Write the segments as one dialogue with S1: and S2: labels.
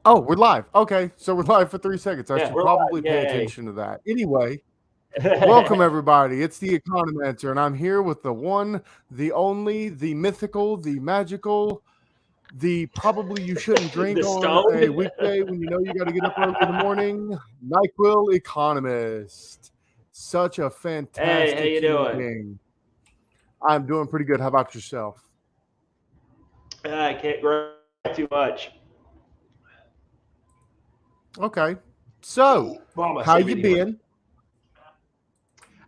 S1: Oh, we're live. Okay, so we're live for 3 seconds. I
S2: Yeah,
S1: should
S2: we're live.
S1: probably pay
S2: Yay.
S1: attention to that. Anyway, welcome everybody. It's the Economancer, and I'm here with the one, the only, the mythical, the magical, the probably you shouldn't drink
S2: The
S1: on
S2: stoned.
S1: a weekday when you know you got to get up early in the morning. Nyquil Economist. Such a
S2: Hey, how
S1: fantastic
S2: you
S1: human
S2: doing?
S1: being. I'm doing pretty good. How about yourself?
S2: I can't grow too much.
S1: Okay. So,
S2: Mama,
S1: how
S2: say
S1: you
S2: really much.
S1: been?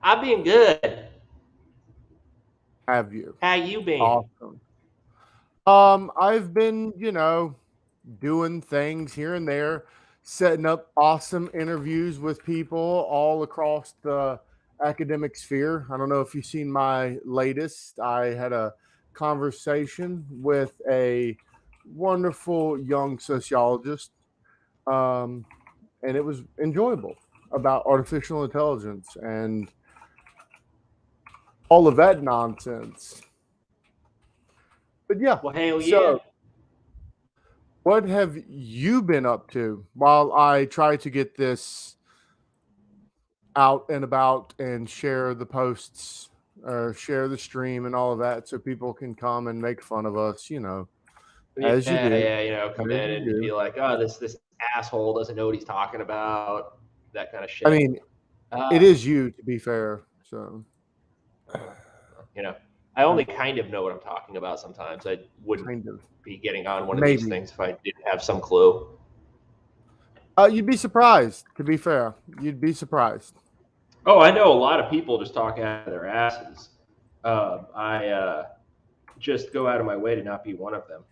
S2: I've been good.
S1: Have you?
S2: How you been?
S1: Awesome. I've been, doing things here and there, setting up awesome interviews with people all across the academic sphere. I don't know if you've seen my latest. I had a conversation with a wonderful young sociologist, and it was enjoyable about artificial intelligence and all of that nonsense. But yeah,
S2: Well, hell yeah.
S1: so what have you been up to while I try to get this out and about and share the posts or share the stream and all of that so people can come and make fun of us, as you do.
S2: Yeah. Come
S1: As
S2: in
S1: you
S2: and
S1: do.
S2: be like, oh, this asshole doesn't know what he's talking about. That kind of
S1: I
S2: shit.
S1: mean, it is you, to be fair. So,
S2: I only kind of know what I'm talking about sometimes. I wouldn't
S1: kind of.
S2: be getting on one of these
S1: Maybe.
S2: things if I didn't have some clue.
S1: You'd be surprised, to be fair. You'd be surprised.
S2: Oh, I know a lot of people just talk out of their asses. I just go out of my way to not be one of them.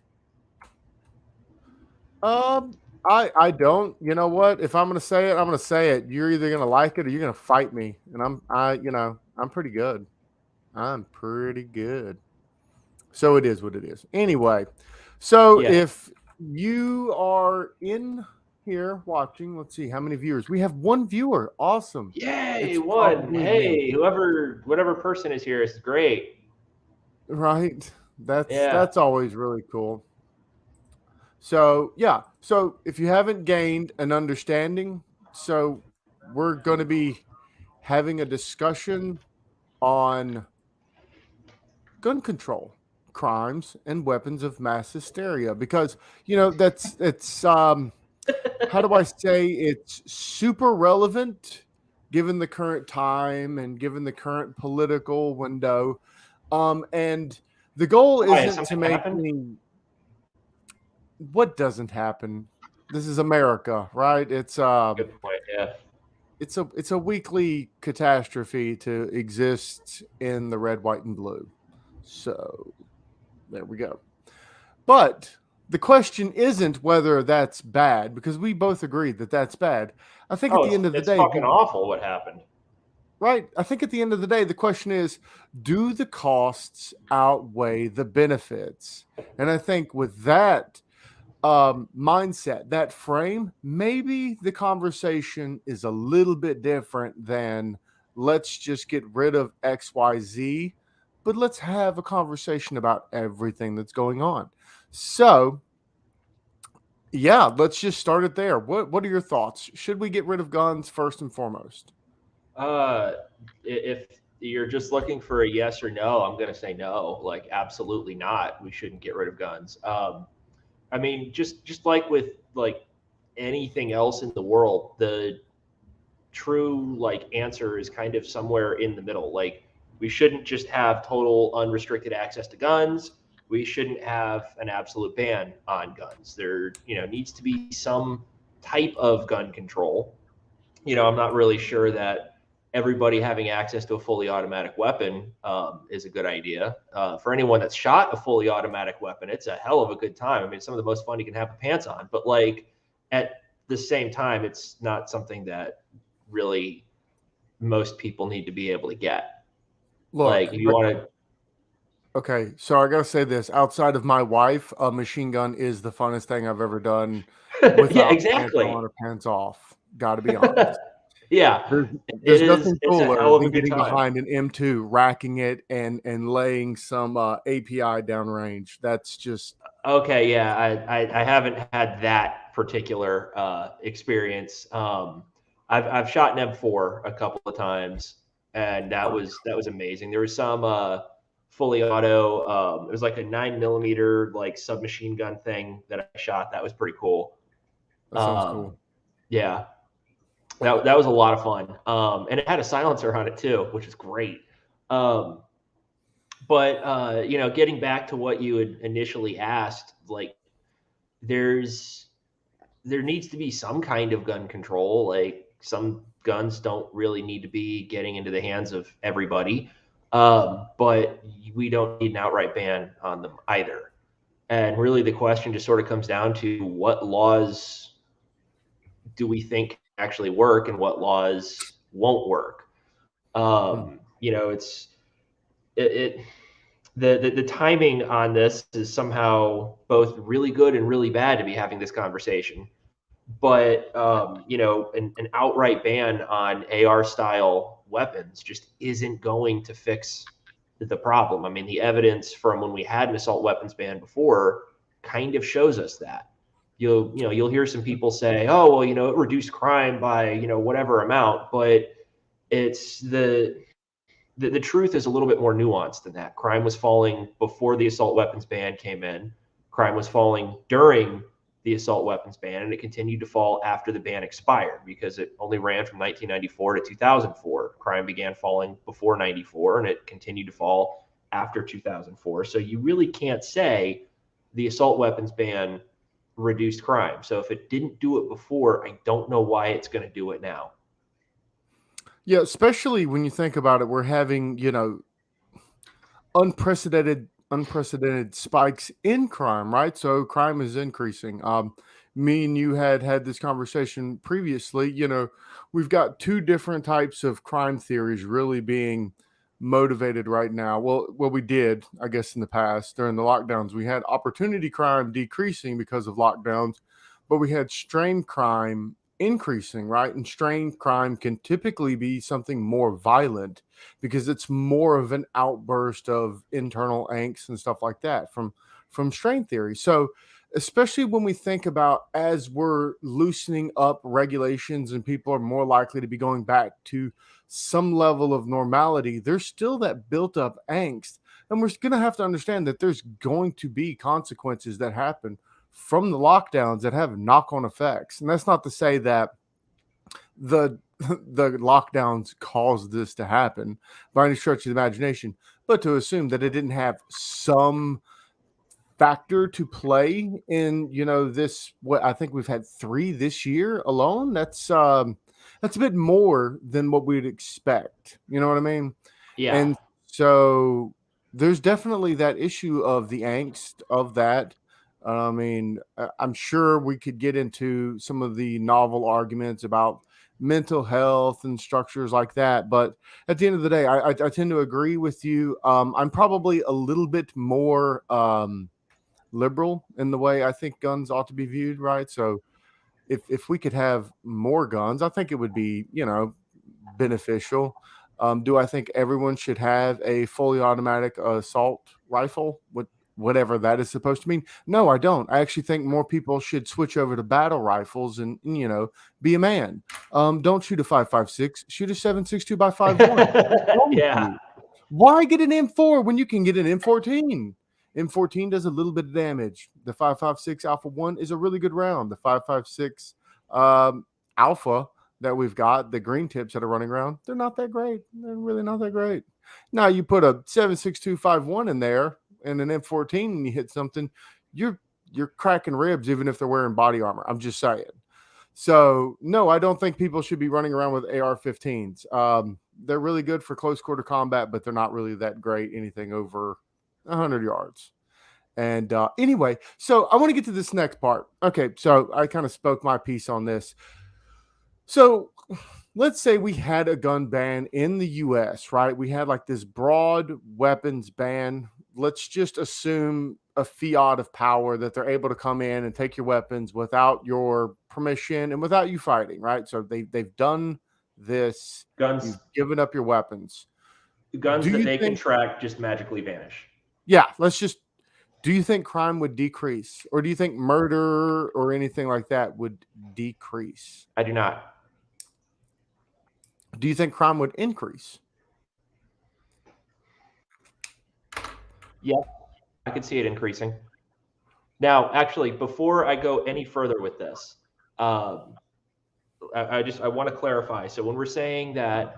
S1: I don't. You know what? If I'm gonna say it, I'm gonna say it. You're either gonna like it or you're gonna fight me. And I'm pretty good. I'm pretty good. So it is what it is. Anyway, so
S2: Yeah.
S1: if you are in here watching, let's see how many viewers. We have one viewer. Awesome.
S2: Yay,
S1: It's
S2: one.
S1: probably
S2: Hey,
S1: me.
S2: whatever person is here is great.
S1: Right?
S2: Yeah.
S1: That's always really cool. So yeah. So if you haven't gained an understanding, so we're going to be having a discussion on gun control, crimes, and weapons of mass hysteria, because it's how do I say, it's super relevant given the current time and given the current political window. And the goal
S2: Why, has
S1: isn't to
S2: something
S1: make
S2: happened?
S1: any. What doesn't happen? This is America, right?
S2: Good point. Yeah.
S1: It's a weekly catastrophe to exist in the red, white, and blue. So there we go. But the question isn't whether that's bad, because we both agree that that's bad. I think at the end of the
S2: It's
S1: day,
S2: fucking awful what happened.
S1: right? I think at the end of the day, the question is, do the costs outweigh the benefits? And I think with that mindset, that frame, maybe the conversation is a little bit different than let's just get rid of XYZ, but let's have a conversation about everything that's going on. So, yeah, let's just start it there. What are your thoughts? Should we get rid of guns first and foremost?
S2: If you're just looking for a yes or no, I'm gonna say no. Like, absolutely not. We shouldn't get rid of guns. I mean, just like with like anything else in the world, the true like answer is kind of somewhere in the middle. Like, we shouldn't just have total unrestricted access to guns. We shouldn't have an absolute ban on guns. There, needs to be some type of gun control. I'm not really sure that everybody having access to a fully automatic weapon is a good idea. For anyone that's shot a fully automatic weapon, it's a hell of a good time. I mean, it's some of the most fun you can have a pants on. But like, at the same time, it's not something that really most people need to be able to get.
S1: Look,
S2: Like, if you want to.
S1: okay, so I gotta say this: outside of my wife, a machine gun is the funnest thing I've ever done
S2: Yeah,
S1: without pants
S2: exactly.
S1: on or pants off. Got to be honest.
S2: Yeah,
S1: There's nothing
S2: it's a
S1: cooler
S2: hell of a
S1: than
S2: good
S1: getting
S2: time.
S1: behind an M2, racking it, and laying some API downrange. That's just
S2: Okay, yeah, I haven't had that particular experience. I've shot an M4 a couple of times, and that was amazing. There was some fully auto. It was like a 9 millimeter like submachine gun thing that I shot. That was pretty cool.
S1: That sounds
S2: Um,
S1: cool.
S2: yeah, that was a lot of fun. And it had a silencer on it too, which is great. Um, but getting back to what you had initially asked, like there's there needs to be some kind of gun control. Like some guns don't really need to be getting into the hands of everybody, but we don't need an outright ban on them either. And really, the question just sort of comes down to what laws do we think actually work and what laws won't work.
S1: Hmm.
S2: It's it the timing on this is somehow both really good and really bad to be having this conversation. But an outright ban on AR style weapons just isn't going to fix the problem. I mean, the evidence from when we had an assault weapons ban before kind of shows us that. You'll hear some people say, "Oh, well, it reduced crime by whatever amount," but it's the truth is a little bit more nuanced than that. Crime was falling before the assault weapons ban came in. Crime was falling during the assault weapons ban, and it continued to fall after the ban expired because it only ran from 1994 to 2004. Crime began falling before 94, and it continued to fall after 2004. So you really can't say the assault weapons ban reduced crime. So if it didn't do it before, I don't know why it's going to do it now.
S1: Yeah, especially when you think about it, we're having, unprecedented spikes in crime, right? So crime is increasing. Me and you had this conversation previously. We've got two different types of crime theories really being motivated right now. Well, we did, I guess, in the past during the lockdowns. We had opportunity crime decreasing because of lockdowns, but we had strain crime increasing, right? And strain crime can typically be something more violent because it's more of an outburst of internal angst and stuff like that from strain theory. So especially when we think about as we're loosening up regulations and people are more likely to be going back to some level of normality, there's still that built up angst. And we're going to have to understand that there's going to be consequences that happen from the lockdowns that have knock on effects. And that's not to say that the the lockdowns caused this to happen by any stretch of the imagination, but to assume that it didn't have some factor to play in, this, what I think we've had 3 this year alone. That's a bit more than what we'd expect. You know what I mean?
S2: Yeah.
S1: And so there's definitely that issue of the angst of that. I mean, I'm sure we could get into some of the novel arguments about mental health and structures like that. But at the end of the day, I tend to agree with you. I'm probably a little bit more liberal in the way I think guns ought to be viewed, right? So if we could have more guns, I think it would be, beneficial. Do I think everyone should have a fully automatic assault rifle with whatever that is supposed to mean? No, I don't. I actually think more people should switch over to battle rifles and be a man. Don't shoot a 5.56, shoot a 7.62 by 5.1. What's wrong with
S2: Yeah.
S1: you? Why get an M4 when you can get an M14? M14 does a little bit of damage. The 5.56 Alpha 1 is a really good round. The 5.56 Alpha that we've got, the green tips that are running around, they're not that great. They're really not that great. Now you put a 7.6251 in there and an M14 and you hit something, you're cracking ribs even if they're wearing body armor. I'm just saying. So no, I don't think people should be running around with AR-15s. They're really good for close quarter combat, but they're not really that great anything over 100 yards. And anyway, so I want to get to this next part. Okay, so I kind of spoke my piece on this. So let's say we had a gun ban in the US, right? We had like this broad weapons ban. Let's just assume a fiat of power that they're able to come in and take your weapons without your permission and without you fighting, right? So they've done this.
S2: Guns
S1: You've given up your weapons.
S2: guns
S1: Do
S2: that
S1: you
S2: they can
S1: think,
S2: track just magically vanish.
S1: yeah, let's just Do you think crime would decrease, or do you think murder or anything like that would decrease?
S2: I do not.
S1: Do you think crime would increase?
S2: Yeah, I could see it increasing. Now, actually, before I go any further with this, um, I want to clarify. So when we're saying that,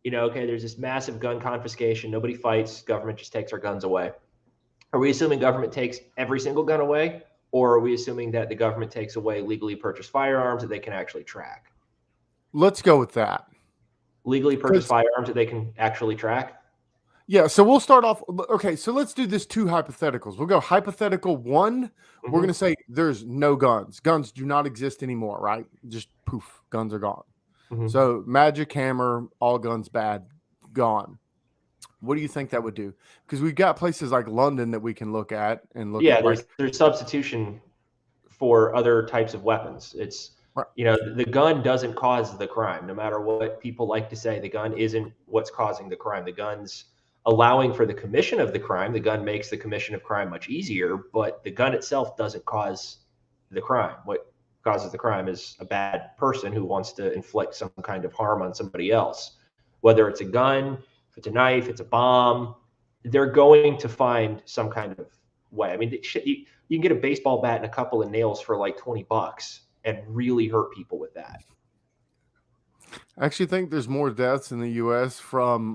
S2: okay, there's this massive gun confiscation, nobody fights, government just takes our guns away. Are we assuming government takes every single gun away, or are we assuming that the government takes away legally purchased firearms that they can actually track?
S1: Let's go with that.
S2: Legally purchased firearms that they can actually track?
S1: Yeah, so we'll start off. Okay, so let's do this two hypotheticals. We'll go hypothetical one. We're going to say there's no guns. Guns do not exist anymore, right? Just poof, guns are gone. So magic hammer, all guns bad, gone. What do you think that would do? Because we've got places like London that we can look at and look at.
S2: There's substitution for other types of weapons. It's the gun doesn't cause the crime, no matter what people like to say. The gun isn't what's causing the crime. The gun's allowing for the commission of the crime. The gun makes the commission of crime much easier, but the gun itself doesn't cause the crime. What causes the crime is a bad person who wants to inflict some kind of harm on somebody else. Whether it's a gun, if it's a knife, it's a bomb, they're going to find some kind of way. I mean, you can get a baseball bat and a couple of nails for like $20 and really hurt people with that.
S1: I actually think there's more deaths in the U.S. from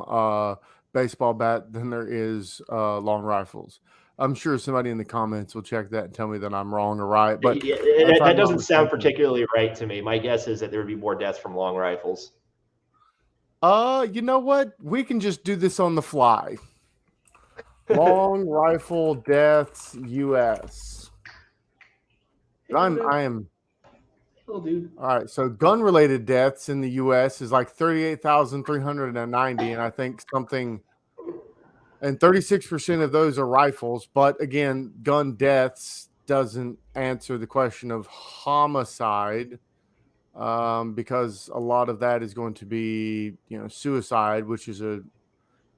S1: baseball bat than there is long rifles. I'm sure somebody in the comments will check that and tell me that I'm wrong or right. But
S2: that doesn't sound particularly right to me. My guess is that there would be more deaths from long rifles.
S1: You know what? We can just do this on the fly. Long rifle deaths, U.S. I am.
S2: Oh, dude.
S1: All right. So gun-related deaths in the U.S. is like 38,390, and I think something. And 36% of those are rifles. But again, gun deaths doesn't answer the question of homicide, because a lot of that is going to be, suicide, which is a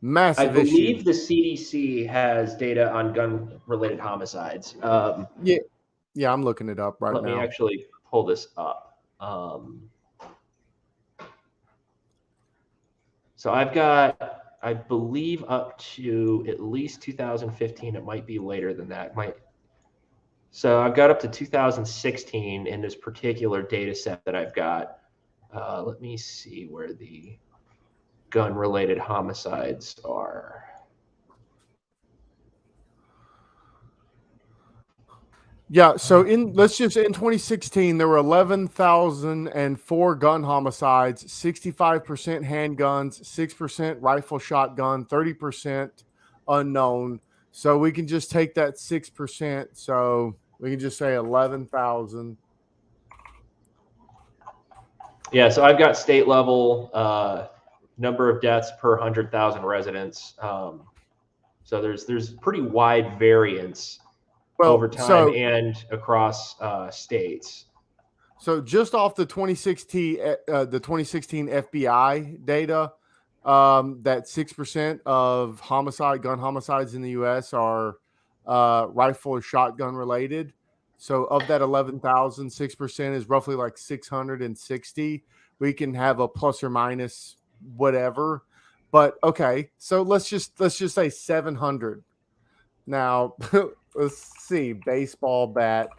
S1: massive issue.
S2: I believe the CDC has data on gun-related homicides.
S1: Yeah, I'm looking it up right now.
S2: Let me actually pull this up. So I've got, I believe, up to at least 2015. It might be later than that. So I've got up to 2016 in this particular data set that I've got. Let me see where the gun-related homicides are.
S1: Yeah, so let's just in 2016 there were 11,004 gun homicides, 65% handguns, 6% rifle shotgun, 30% unknown. So we can just take that 6%. So we can just say 11,000.
S2: Yeah, so I've got state level number of deaths per 100,000 residents. So there's pretty wide variance over time and across states.
S1: So just off the 2016 FBI data, that 6% of gun homicides in the U.S. are rifle or shotgun related. So of that 11,000, 6% is roughly like 660. We can have a plus or minus whatever, but okay. So let's just say 700. Now let's see, baseball bat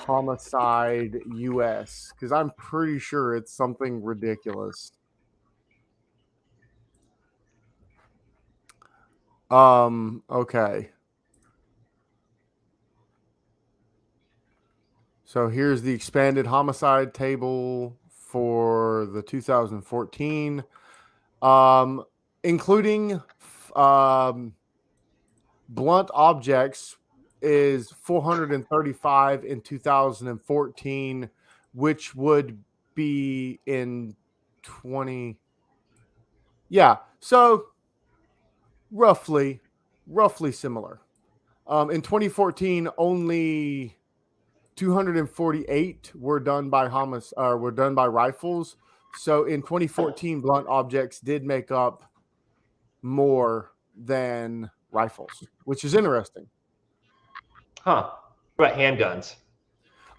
S1: homicide U.S. because I'm pretty sure it's something ridiculous. Okay. So here's the expanded homicide table for the 2014, including blunt objects is 435 in 2014, which would be in 20. Yeah. So roughly similar. In 2014, only 248 were done by rifles. So in 2014, blunt objects did make up more than rifles, which is interesting.
S2: Huh. What about handguns?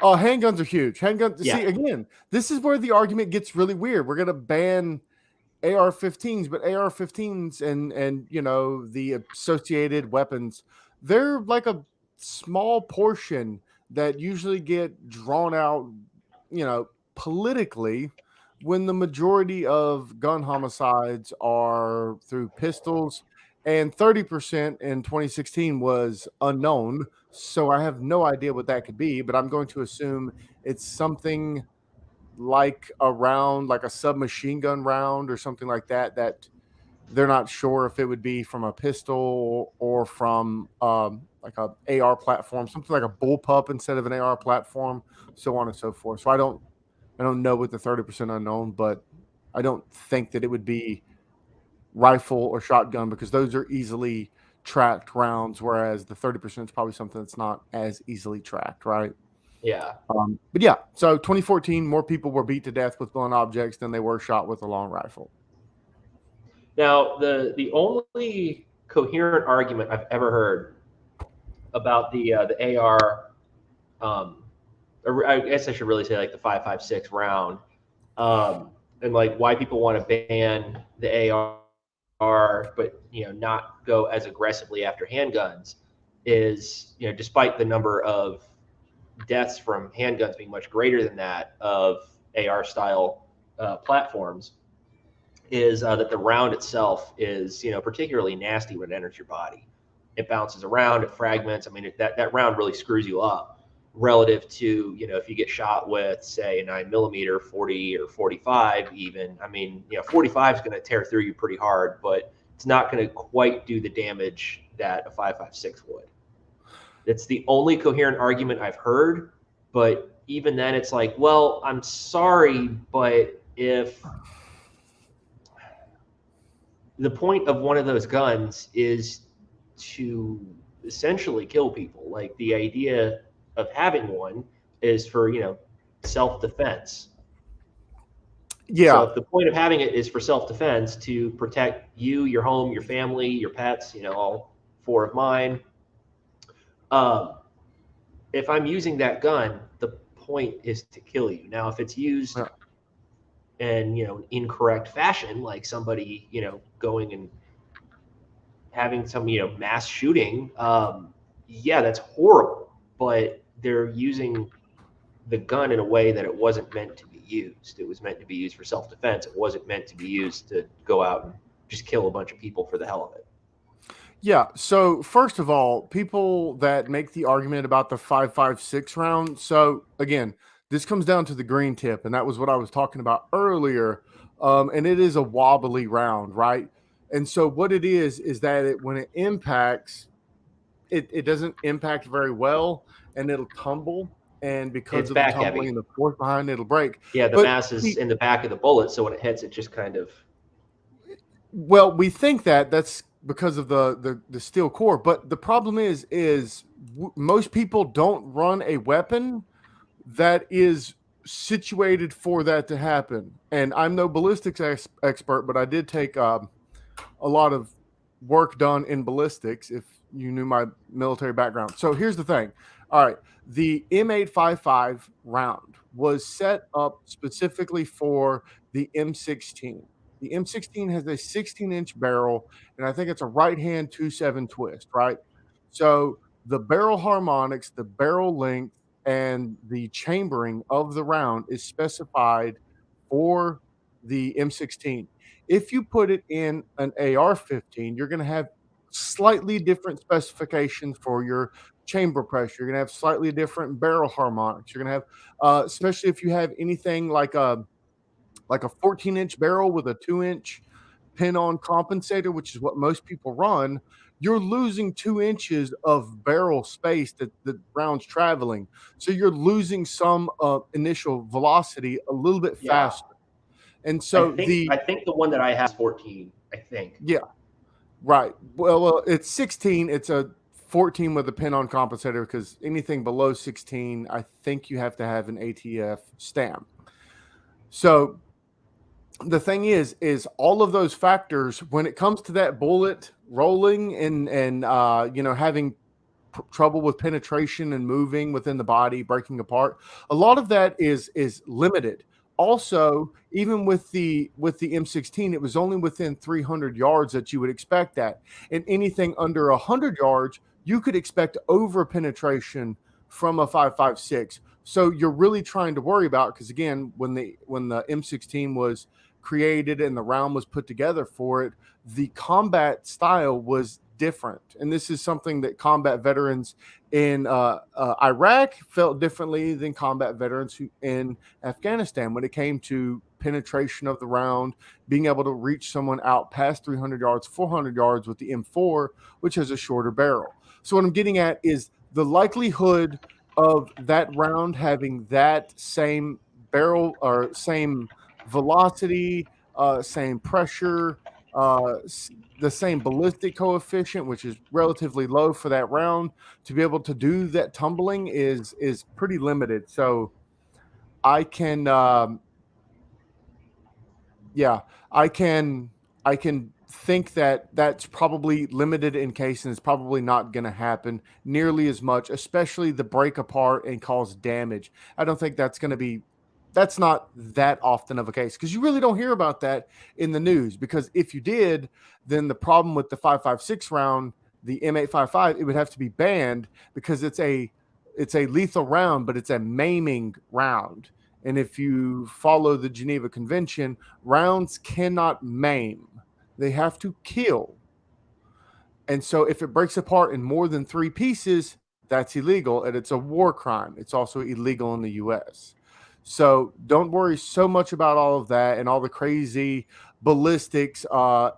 S1: Oh, handguns are huge. Handguns.
S2: Yeah.
S1: See, again, this is where the argument gets really weird. We're going to ban AR-15s, but AR-15s and the associated weapons, they're like a small portion that usually get drawn out, politically, when the majority of gun homicides are through pistols, and 30% in 2016 was unknown. So I have no idea what that could be, but I'm going to assume it's something like a round, like a submachine gun round or something like that, that they're not sure if it would be from a pistol or from like a AR platform, something like a bullpup instead of an AR platform, so on and so forth. So I don't know with the 30% unknown, but I don't think that it would be rifle or shotgun because those are easily tracked rounds, whereas the 30% is probably something that's not as easily tracked, right?
S2: Yeah.
S1: But yeah, so 2014, more people were beat to death with blunt objects than they were shot with a long rifle.
S2: Now, the only coherent argument I've ever heard about the AR, or I guess I should really say like the 5.56 round, and like why people want to ban the AR, but not go as aggressively after handguns, is despite the number of deaths from handguns being much greater than that of AR style platforms, is that the round itself is particularly nasty when it enters your body. It bounces around, it fragments. I mean, that round really screws you up relative to if you get shot with say a 9mm 40 or 45 even. I mean 45 is going to tear through you pretty hard, but it's not going to quite do the damage that a 5.56 would. It's the only coherent argument I've heard, but even then it's like, well, I'm sorry, but if the point of one of those guns is to essentially kill people. Like the idea of having one is for, self-defense. So
S1: Yeah,
S2: if the point of having it is for self-defense to protect you, your home, your family, your pets, all four of mine, um, if I'm using that gun, the point is to kill you. Now, if it's used
S1: yeah,
S2: in, incorrect fashion, like somebody, going and having some mass shooting, yeah, that's horrible, but they're using the gun in a way that it wasn't meant to be used. It was meant to be used for self-defense. It wasn't meant to be used to go out and just kill a bunch of people for the hell of it.
S1: yeah. So first of all, people that make the argument about the 5.56 round. So again, this comes down to the green tip, and that was what I was talking about earlier. And it is a wobbly round, right? And so what it is that when it impacts, it doesn't impact very well, and it'll tumble. And because
S2: It's
S1: of the
S2: back
S1: tumbling
S2: heavy.
S1: and the force behind it, it'll break.
S2: Yeah, the
S1: But
S2: mass is in the back of the bullet, so when it hits, it just kind of.
S1: well, we think that that's because of the steel core, but the problem is most people don't run a weapon that is situated for that to happen. And I'm no ballistics expert, but I did take a lot of work done in ballistics if you knew my military background. So here's the thing. All right. The M855 round was set up specifically for the M16. The M16 has a 16-inch barrel, and I think it's a right hand 2.7 twist, right? So the barrel harmonics, the barrel length, and the chambering of the round is specified for the M16. If you put it in an AR-15, you're going to have slightly different specifications for your chamber pressure. You're going to have slightly different barrel harmonics. You're going to have, especially if you have anything like a 14-inch barrel with a 2-inch pin-on compensator, which is what most people run. You're losing 2 inches of barrel space that the round's traveling. So you're losing some initial velocity a little bit
S2: Yeah,
S1: faster. And
S2: I
S1: so
S2: think I think the one that I have is 14. I think.
S1: yeah, right. Well, it's 16. It's a 14 with a pin-on compensator because anything below 16, I think you have to have an ATF stamp. So the thing is all of those factors when it comes to that bullet rolling and having trouble with penetration and moving within the body, breaking apart. A lot of that is limited. Also, even with the M16, it was only within 300 yards that you would expect that. And anything under 100 yards, you could expect over penetration from a 5.56. So you're really trying to worry about, because again, when the M16 was created and the round was put together for it, the combat style was different. And this is something that combat veterans in Iraq felt differently than combat veterans in Afghanistan when it came to penetration of the round, being able to reach someone out past 300 yards, 400 yards with the M4, which has a shorter barrel. So what I'm getting at is the likelihood of that round having that same barrel or same velocity, same pressure, the same ballistic coefficient, which is relatively low for that round, to be able to do that tumbling is pretty limited. So I can, I can think that that's probably limited in case, and it's probably not going to happen nearly as much, especially the break apart and cause damage. I don't think that's not that often of a case, because you really don't hear about that in the news. Because if you did, then the problem with the 5.56 round, the M855, it would have to be banned because it's a lethal round, but it's a maiming round. And if you follow the Geneva Convention, rounds cannot maim. They have to kill. And so if it breaks apart in more than 3 pieces, that's illegal, and it's a war crime. It's also illegal in the US. So don't worry so much about all of that and all the crazy ballistics,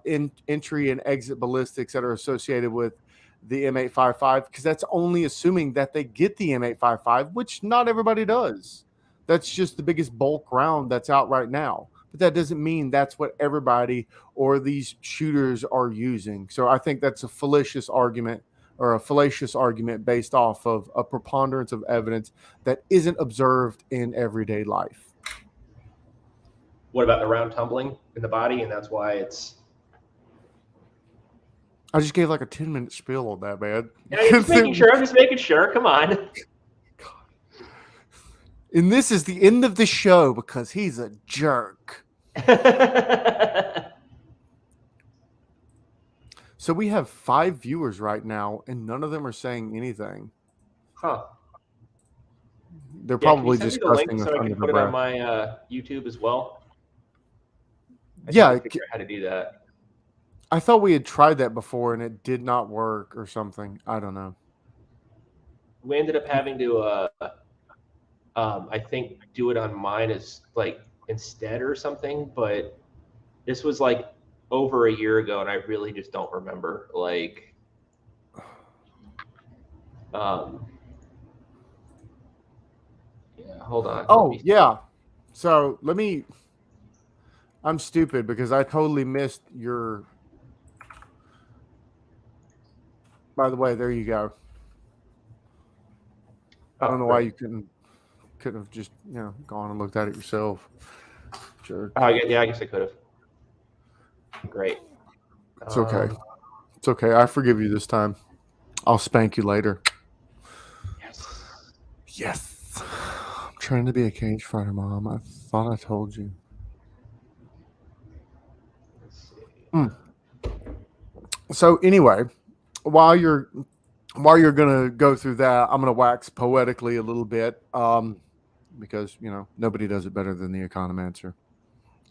S1: entry and exit ballistics that are associated with the M855, because that's only assuming that they get the M855, which not everybody does. That's just the biggest bulk round that's out right now. But that doesn't mean that's what everybody or these shooters are using. So I think that's a fallacious argument based off of a preponderance of evidence that isn't observed in everyday life.
S2: What about the round tumbling in the body? And that's why it's.
S1: I just gave like a 10-minute spiel on that, man.
S2: Yeah, I'm just making sure. Come on.
S1: And this is the end of the show because he's a jerk. So we have 5 viewers right now, and none of them are saying anything.
S2: Huh.
S1: They're probably discussing
S2: the link so I can put it on my YouTube as well. I figure out how to do that.
S1: I thought we had tried that before and it did not work or something. I don't know.
S2: We ended up having to, I think, do it on mine as like instead or something. But this was like over a year ago, and I really just don't remember. Like, yeah, hold on.
S1: Oh, yeah. So I'm stupid because I totally missed your. By the way, there you go. I don't know why you couldn't have just gone and looked at it yourself. Sure.
S2: Yeah, I guess I could have. Great.
S1: It's okay. It's okay. I forgive you this time. I'll spank you later. Yes. I'm trying to be a cage fighter, Mom. I thought I told you.
S2: Let's see.
S1: So anyway, while you're gonna go through that, I'm gonna wax poetically a little bit, because nobody does it better than the Economancer.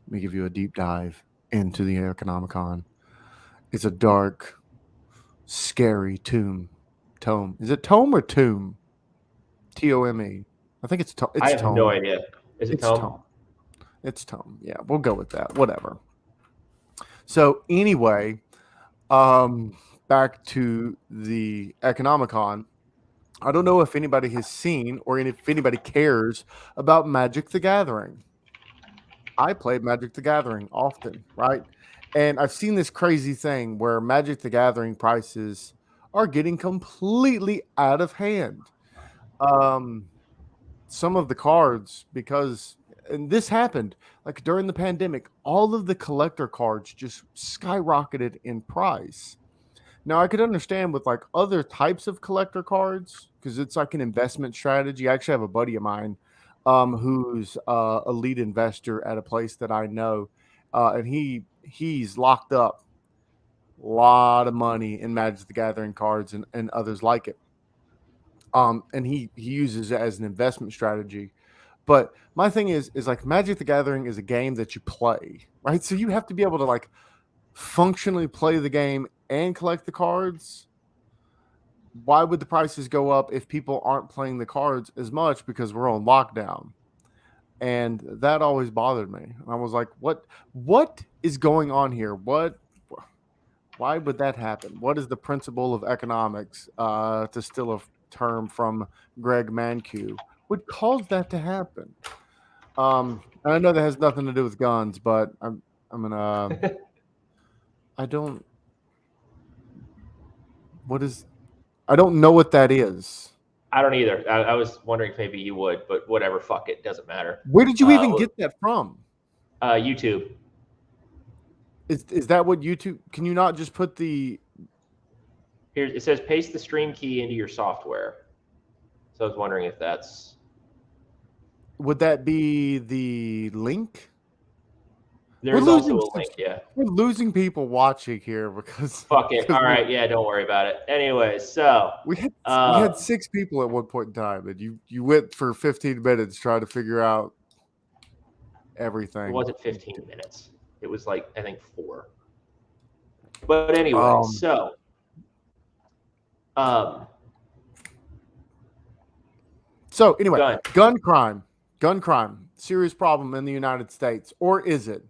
S1: Let me give you a deep dive into the Economicon. It's a dark, scary tome. Is it tome or tomb? Tome. I think it's tome.
S2: I have no idea. Is it tome?
S1: It's tome. Yeah, we'll go with that. Whatever. So anyway, back to the Economicon. I don't know if anybody has seen or if anybody cares about Magic the Gathering. I play Magic the Gathering often, right? And I've seen this crazy thing where Magic the Gathering prices are getting completely out of hand. Some of the cards, and this happened like during the pandemic, all of the collector cards just skyrocketed in price. Now, I could understand with like other types of collector cards because it's like an investment strategy. I actually have a buddy of mine who's a lead investor at a place that I know, and he's locked up a lot of money in Magic the Gathering cards and others like it. And he uses it as an investment strategy. But my thing is like Magic the Gathering is a game that you play, right? So you have to be able to like functionally play the game and collect the cards. Why would the prices go up if people aren't playing the cards as much because we're on lockdown? And that always bothered me. And I was like, what is going on here? Why would that happen? What is the principle of economics, to steal a term from Greg Mankiw, would cause that to happen? And I know that has nothing to do with guns, but I'm gonna I don't what is I don't know what that is.
S2: I don't either. I was wondering if maybe you would, but whatever. Fuck it. Doesn't matter.
S1: Where did you even get that from?
S2: YouTube.
S1: Is that what YouTube? Can you not just put the?
S2: Here it says paste the stream key into your software. So I was wondering if that's.
S1: Would that be the link?
S2: There's also a link, yeah.
S1: We're losing people watching here because.
S2: Fuck it. All right, yeah, don't worry about it. Anyway, so
S1: we had 6 people at one point in time, and you went for 15 minutes trying to figure out everything.
S2: It wasn't 15 minutes. It was like I think 4. But anyway, so
S1: anyway, gun crime, serious problem in the United States, or is it?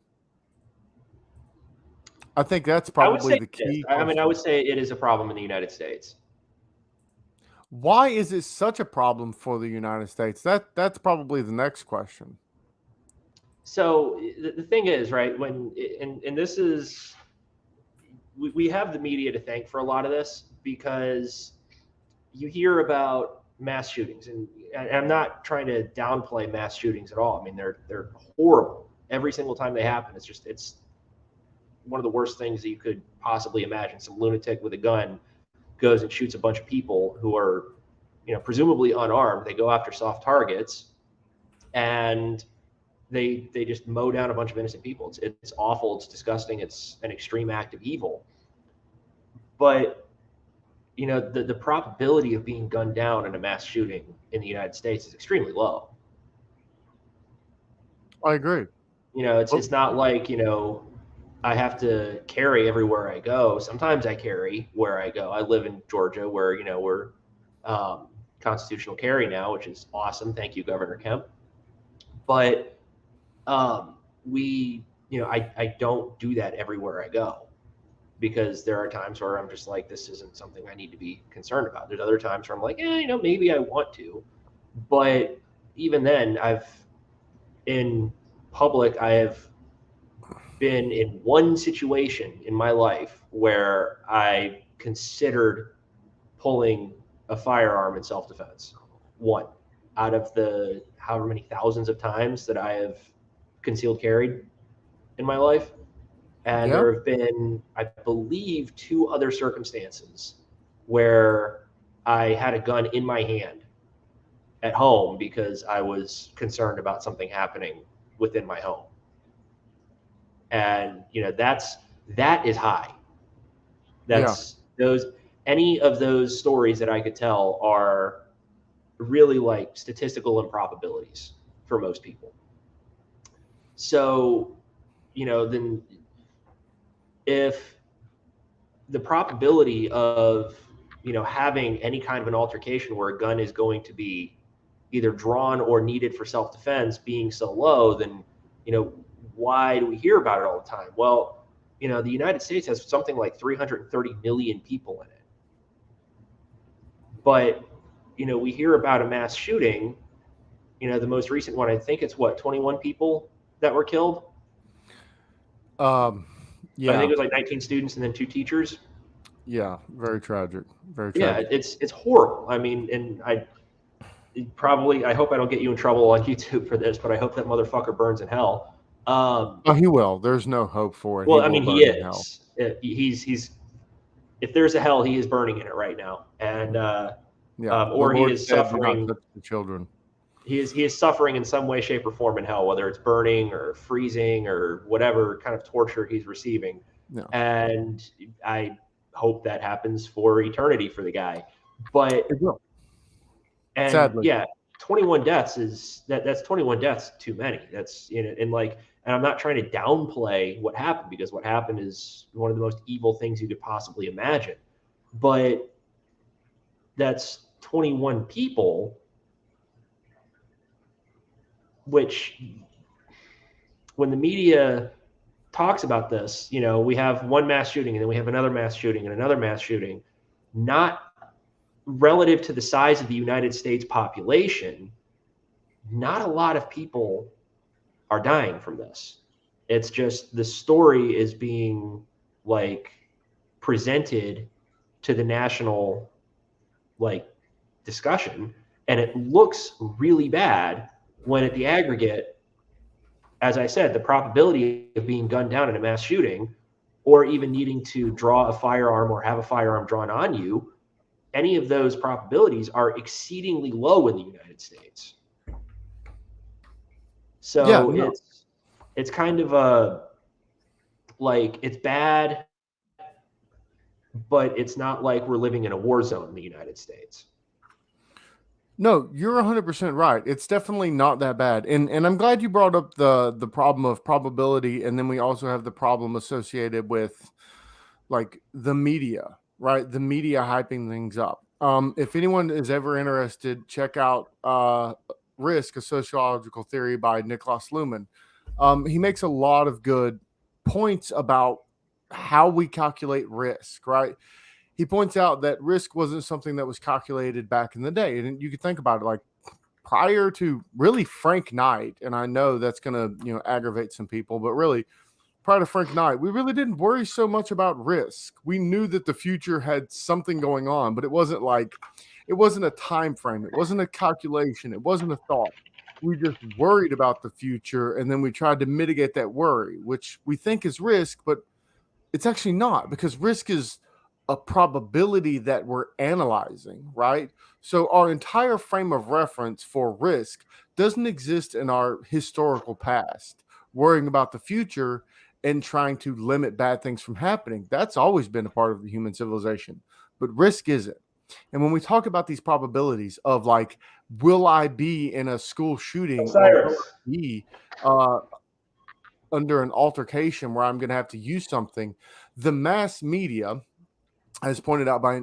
S1: I think that's probably the key.
S2: I mean, I would say it is a problem in the United States.
S1: Why is it such a problem for the United States? That's probably the next question.
S2: So the thing is, right, and this is, we have the media to thank for a lot of this, because you hear about mass shootings, and I'm not trying to downplay mass shootings at all. I mean, they're horrible every single time they happen. It's one of the worst things that you could possibly imagine. Some lunatic with a gun goes and shoots a bunch of people who are, presumably unarmed. They go after soft targets, and they just mow down a bunch of innocent people. It's awful. It's disgusting. It's an extreme act of evil. But the probability of being gunned down in a mass shooting in the United States is extremely low.
S1: I agree.
S2: It's not like, I have to carry everywhere I go. Sometimes I carry where I go. I live in Georgia where, we're constitutional carry now, which is awesome. Thank you, Governor Kemp. But I don't do that everywhere I go, because there are times where I'm just like, this isn't something I need to be concerned about. There's other times where I'm like, maybe I want to. But even then, in public, I have been in one situation in my life where I considered pulling a firearm in self-defense. One out of the however many thousands of times that I have concealed carried in my life. And there have been, I believe, 2 other circumstances where I had a gun in my hand at home because I was concerned about something happening within my home. And that is high. Any of those stories that I could tell are really like statistical improbabilities for most people. So, then if the probability of, having any kind of an altercation where a gun is going to be either drawn or needed for self-defense being so low, then, why do we hear about it all the time? Well, the United States has something like 330 million people in it. But, we hear about a mass shooting, the most recent one, I think it's 21 people that were killed? Yeah. I think it was like 19 students and then 2 teachers.
S1: Yeah, very tragic. Very
S2: tragic. Yeah, it's horrible. I mean, and I hope I don't get you in trouble on YouTube for this, but I hope that motherfucker burns in hell.
S1: He will. There's no hope for it.
S2: Well, he is. He's if there's a hell, he is burning in it right now, and
S1: Yeah, the
S2: or he
S1: Lord
S2: is
S1: said, "Do not
S2: suffering.
S1: touch the children."
S2: He is suffering in some way, shape, or form in hell, whether it's burning or freezing or whatever kind of torture he's receiving.
S1: Yeah,
S2: And I hope that happens for eternity for the guy. But
S1: it will.
S2: and
S1: Sadly,
S2: yeah, 21 deaths is that's 21 deaths too many. That's and like, and I'm not trying to downplay what happened, because what happened is one of the most evil things you could possibly imagine. But that's 21 people, which when the media talks about this, we have one mass shooting and then we have another mass shooting and another mass shooting, not relative to the size of the United States population. Not a lot of people are dying from this. It's just the story is being like presented to the national like discussion, and it looks really bad when at the aggregate, as I said, the probability of being gunned down in a mass shooting or even needing to draw a firearm or have a firearm drawn on you, any of those probabilities are exceedingly low in the United States.
S1: yeah,
S2: So
S1: no,
S2: it's kind of a like, it's bad, but it's not like we're living in a war zone in the United States.
S1: no, you're 100% right. It's definitely not that bad, and I'm glad you brought up the problem of probability, and then we also have the problem associated with like the media, right? The media hyping things up. If anyone is ever interested, check out Risk, a sociological theory by Niklas Luhmann. He makes a lot of good points about how we calculate risk, right? He points out that risk wasn't something that was calculated back in the day. And you could think about it like prior to really Frank Knight, and I know that's going to, aggravate some people, but really prior to Frank Knight, we really didn't worry so much about risk. We knew that the future had something going on, but it wasn't a time frame. It wasn't a calculation. It wasn't a thought. We just worried about the future, and then we tried to mitigate that worry, which we think is risk, but it's actually not, because risk is a probability that we're analyzing, right? So our entire frame of reference for risk doesn't exist in our historical past. Worrying about the future and trying to limit bad things from happening, that's always been a part of the human civilization, but risk isn't. And when we talk about these probabilities of like, will I be in a school shooting, or will
S2: Cyrus.
S1: I be uh, under an altercation where I'm going to have to use something, the mass media, as pointed out by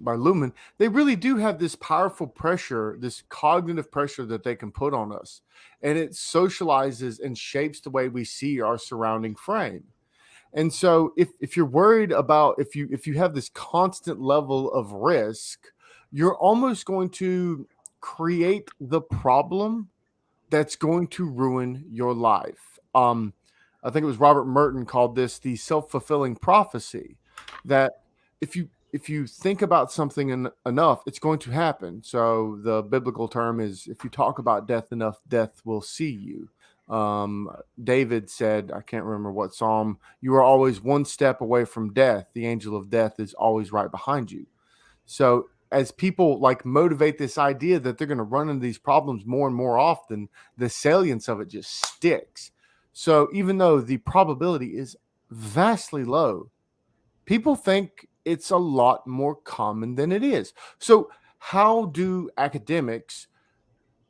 S1: Luhmann, they really do have this powerful pressure, this cognitive pressure that they can put on us, and it socializes and shapes the way we see our surrounding frame. And so, if you're worried about if you have this constant level of risk, you're almost going to create the problem that's going to ruin your life. I think it was Robert Merton called this the self-fulfilling prophecy, that if you think about something enough, it's going to happen. So the biblical term is, if you talk about death enough, death will see you. David said, I can't remember what psalm, you are always one step away from death. The angel of death is always right behind you. So as people like motivate this idea that they're going to run into these problems more and more often, the salience of it just sticks. So even though the probability is vastly low, people think it's a lot more common than it is. So how do academics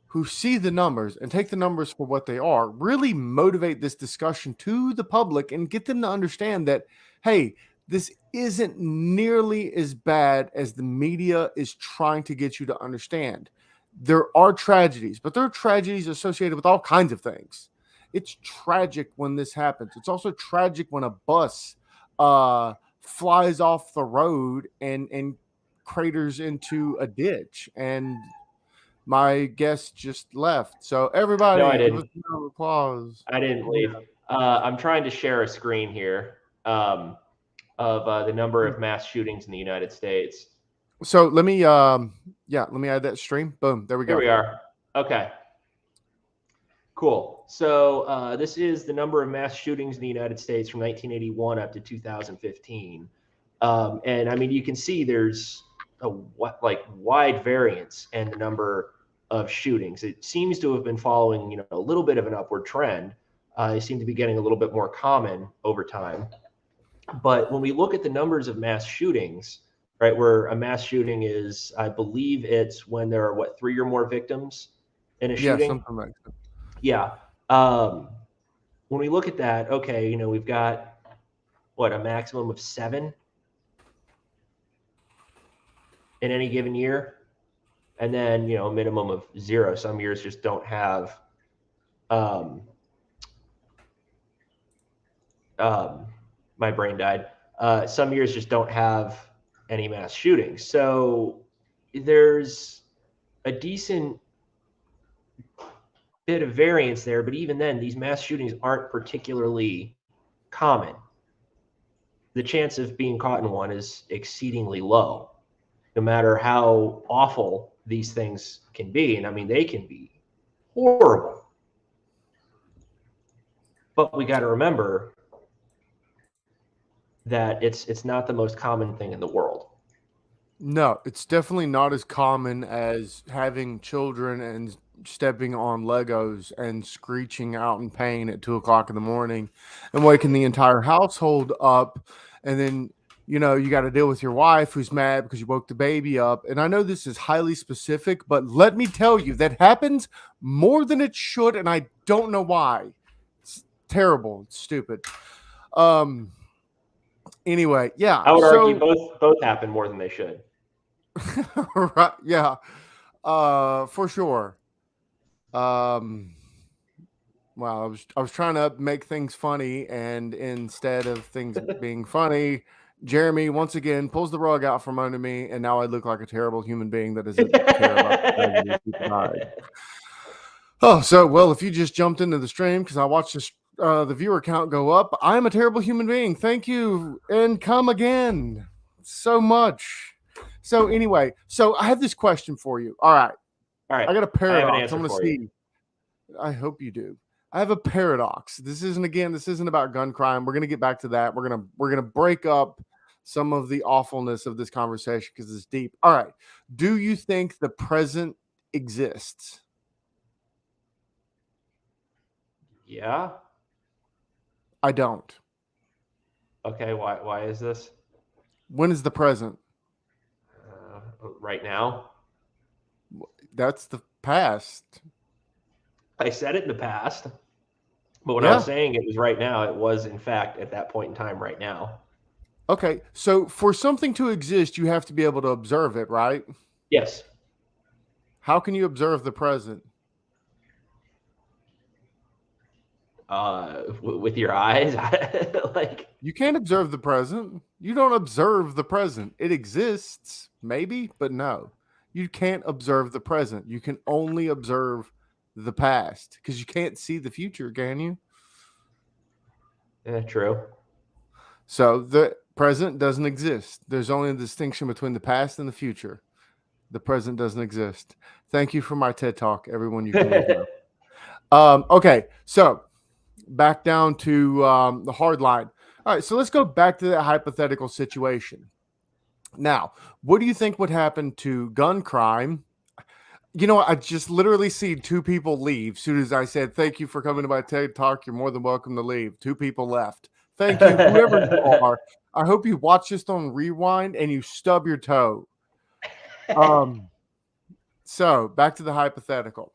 S1: who see the numbers and take the numbers for what they are really motivate this discussion to the public and get them to understand that, hey, this isn't nearly as bad as the media is trying to get you to understand? There are tragedies, but there are tragedies associated with all kinds of things. It's tragic when this happens. It's also tragic when a bus flies off the road and craters into a ditch. And my guest just left. So
S2: No, I
S1: everybody, give us
S2: didn't.
S1: a round of applause.
S2: I didn't leave. I'm trying to share a screen here of the number of mass shootings in the United States.
S1: So let me let me add that stream. Boom, there we
S2: Here
S1: go.
S2: we are. Okay. Cool. So this is the number of mass shootings in the United States from 1981 up to 2015. And I mean, you can see there's a wide variance in the number of shootings. It seems to have been following, a little bit of an upward trend. They seem to be getting a little bit more common over time. But when we look at the numbers of mass shootings, right, where a mass shooting is, I believe it's when there are 3 or more victims in a
S1: Yeah,
S2: shooting.
S1: something like that.
S2: Yeah. When we look at that, okay, we've got a maximum of 7 in any given year, and then a minimum of 0. Some years just don't have my brain died. Some years just don't have any mass shootings. So there's a decent bit of variance there, but even then, these mass shootings aren't particularly common. The chance of being caught in one is exceedingly low, no matter how awful these things can be. And I mean, they can be horrible. But we got to remember that it's not the most common thing in the world.
S1: No, it's definitely not as common as having children and stepping on Legos and screeching out in pain at 2 o'clock in the morning and waking the entire household up. And then, you got to deal with your wife who's mad because you woke the baby up. And I know this is highly specific, but let me tell you, that happens more than it should. And I don't know why. It's terrible. It's stupid. Anyway, yeah.
S2: I would argue both happen more than they should.
S1: Right, yeah. For sure. Well, I was trying to make things funny, and instead of things being funny, Jeremy once again pulls the rug out from under me, and now I look like a terrible human being that doesn't care about the tragedy of people dying. Oh, so well, if you just jumped into the stream because I watched the viewer count go up, I'm a terrible human being. Thank you, and come again so much. So anyway, I have this question for you. All right. I got a paradox.
S2: I have an answer
S1: I'm going to
S2: for
S1: see.
S2: you.
S1: I hope you do. I have a paradox. This isn't about gun crime. We're going to get back to that. We're going to break up some of the awfulness of this conversation because it's deep. All right. Do you think the present exists?
S2: Yeah.
S1: I don't.
S2: Okay. Why is this?
S1: When is the present?
S2: Right now.
S1: That's the past.
S2: I said it in the past, but when I was saying it was right now, it was in fact at that point in time right now.
S1: Okay, so for something to exist, you have to be able to observe it, right?
S2: Yes.
S1: How can you observe the present?
S2: With your eyes. Like,
S1: you can't observe the present. You don't observe the present. It exists, maybe, but no. You can't observe the present. You can only observe the past because you can't see the future, can you?
S2: Yeah, true.
S1: So the present doesn't exist. There's only a distinction between the past and the future. The present doesn't exist. Thank you for my TED Talk, everyone. You can leave now. Okay, so back down to the hard line. All right, so let's go back to that hypothetical situation. Now, what do you think would happen to gun crime? I just literally see 2 people leave as soon as I said, thank you for coming to my TED Talk. You're more than welcome to leave. 2 people left. Thank you, whoever you are. I hope you watch this on rewind and you stub your toe. So back to the hypothetical.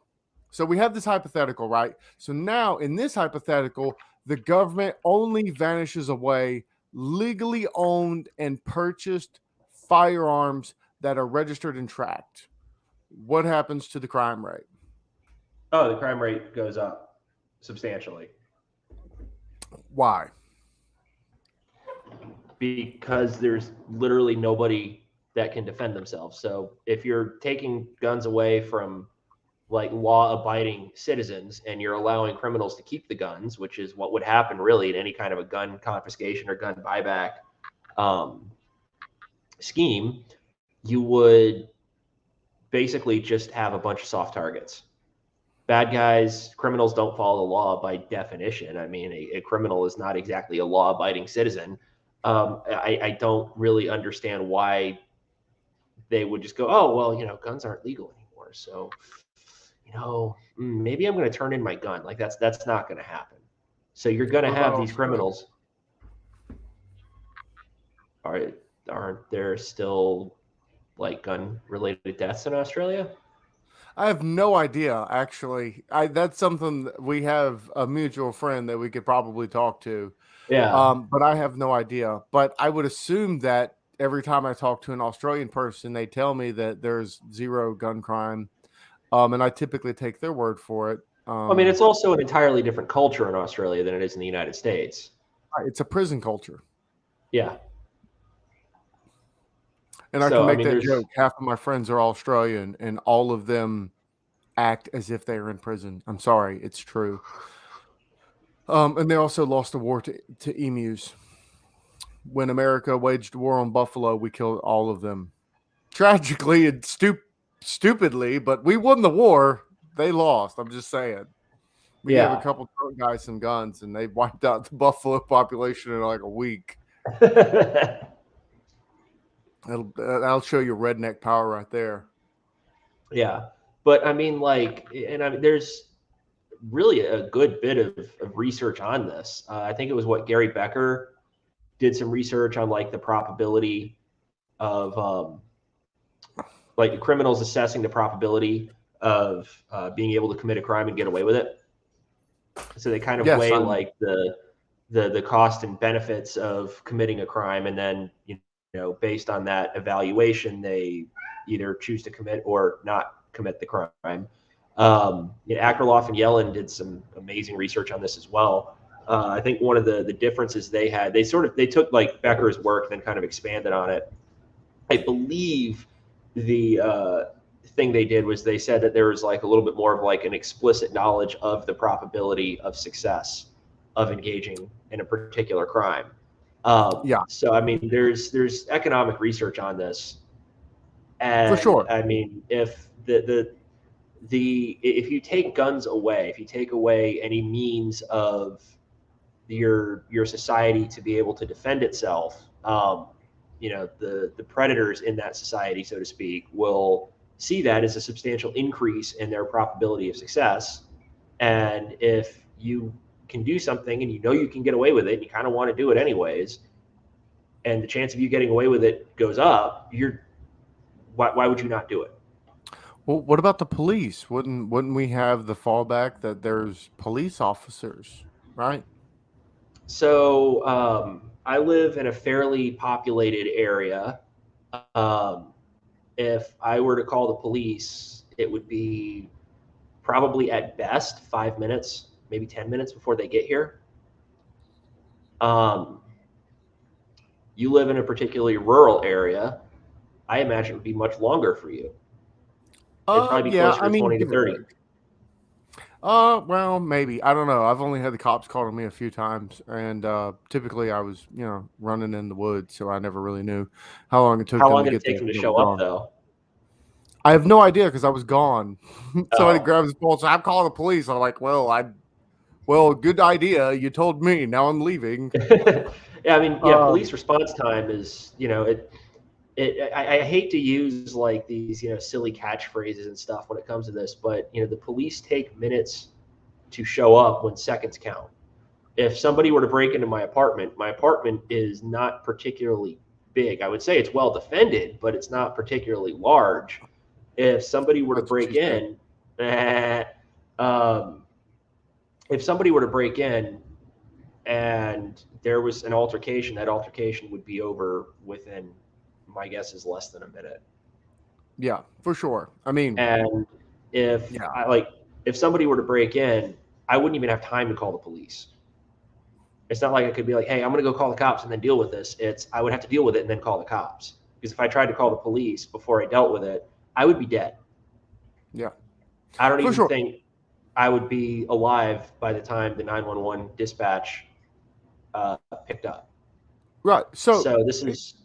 S1: So we have this hypothetical, right? So now in this hypothetical, the government only vanishes away legally owned and purchased firearms that are registered and tracked. What happens to the crime rate?
S2: Oh, the crime rate goes up substantially.
S1: Why?
S2: Because there's literally nobody that can defend themselves. So if you're taking guns away from law-abiding citizens and you're allowing criminals to keep the guns, which is what would happen really in any kind of a gun confiscation or gun buyback scheme, you would basically just have a bunch of soft targets. Bad guys, criminals don't follow the law by definition. I mean, a criminal is not exactly a law-abiding citizen. I don't really understand why they would just go, oh, well, guns aren't legal anymore. So, maybe I'm going to turn in my gun. Like that's not going to happen. So you're going to
S1: What about
S2: have these
S1: Australia?
S2: criminals. Are, aren't there still like gun related deaths in Australia?
S1: I have no idea, actually. That's something that we have a mutual friend that we could probably talk to.
S2: Yeah.
S1: But I have no idea. But I would assume that every time I talk to an Australian person, they tell me that there's zero gun crime. And I typically take their word for it.
S2: I mean, it's also an entirely different culture in Australia than it is in the United States.
S1: It's a prison culture.
S2: Yeah.
S1: And I can
S2: So, I
S1: make
S2: mean,
S1: that
S2: there's,
S1: joke. Half of my friends are Australian, and all of them act as if they are in prison. I'm sorry, it's true. And they also lost the war to emus. When America waged war on buffalo, we killed all of them. Tragically and stupidly, but we won the war. They lost. I'm just saying. We gave a
S2: yeah.
S1: couple drunk guys some guns, and they wiped out the buffalo population in like a week. That'll show you redneck power right there.
S2: Yeah. But I mean, like, and I mean, there's really a good bit of research on this. I think it was what Gary Becker did some research on like the probability of like the criminals assessing the probability of being able to commit a crime and get away with it. So they kind of
S1: Yes,
S2: weigh
S1: I'm.
S2: like the cost and benefits of committing a crime, and then based on that evaluation, they either choose to commit or not commit the crime. Akerlof and Yellen did some amazing research on this as well. I think one of the differences they had, they took like Becker's work and then kind of expanded on it. I believe the thing they did was they said that there was like a little bit more of like an explicit knowledge of the probability of success of engaging in a particular crime.
S1: Yeah,
S2: So I mean, there's economic research on this,
S1: for
S2: and
S1: sure.
S2: I mean, if if you take guns away, if you take away any means of your society to be able to defend itself, the predators in that society, so to speak, will see that as a substantial increase in their probability of success. And if you can do something and you can get away with it, and you kind of want to do it anyways, and the chance of you getting away with it goes up, why would you not do it?
S1: Well, what about the police? Wouldn't we have the fallback that there's police officers, right?
S2: So I live in a fairly populated area. Um, if I were to call the police, it would be probably at best 5 minutes, maybe 10 minutes before they get here. Um, you live in a particularly rural area. I imagine it would be much longer for you. It'd probably be
S1: Yeah.
S2: closer
S1: I
S2: to
S1: mean,
S2: 20 to
S1: give or
S2: 30.
S1: take. Well, maybe. I don't know. I've only had the cops call on me a few times, and typically I was, running in the woods, so I never really knew how long it took
S2: How
S1: them
S2: long
S1: to
S2: did it
S1: get there
S2: take them to
S1: when they were
S2: show up,
S1: gone.
S2: though?
S1: I have no idea because I was gone. Somebody
S2: Oh.
S1: grabs the phone, so I'm calling the police. I'm like, well, good idea. You told me. Now I'm leaving.
S2: Yeah, I mean, yeah,
S1: Um,
S2: police response time is, I hate to use like these, silly catchphrases and stuff when it comes to this, but, the police take minutes to show up when seconds count. If somebody were to break into my apartment is not particularly big. I would say it's well defended, but it's not particularly large. If somebody were to
S1: that's what
S2: break
S1: she said.
S2: in, um, if somebody were to break in and there was an altercation, that altercation would be over within, my guess is less than a minute.
S1: Yeah, for sure. I mean,
S2: And if
S1: yeah,
S2: I like, if somebody were to break in, I wouldn't even have time to call the police. It's not like I could be like, hey, I'm going to go call the cops and then deal with this. I would have to deal with it and then call the cops. Because if I tried to call the police before I dealt with it, I would be dead.
S1: yeah,
S2: I don't
S1: for
S2: even
S1: sure.
S2: think I would be alive by the time the 911 dispatch uh, picked up.
S1: Right. So,
S2: So this is,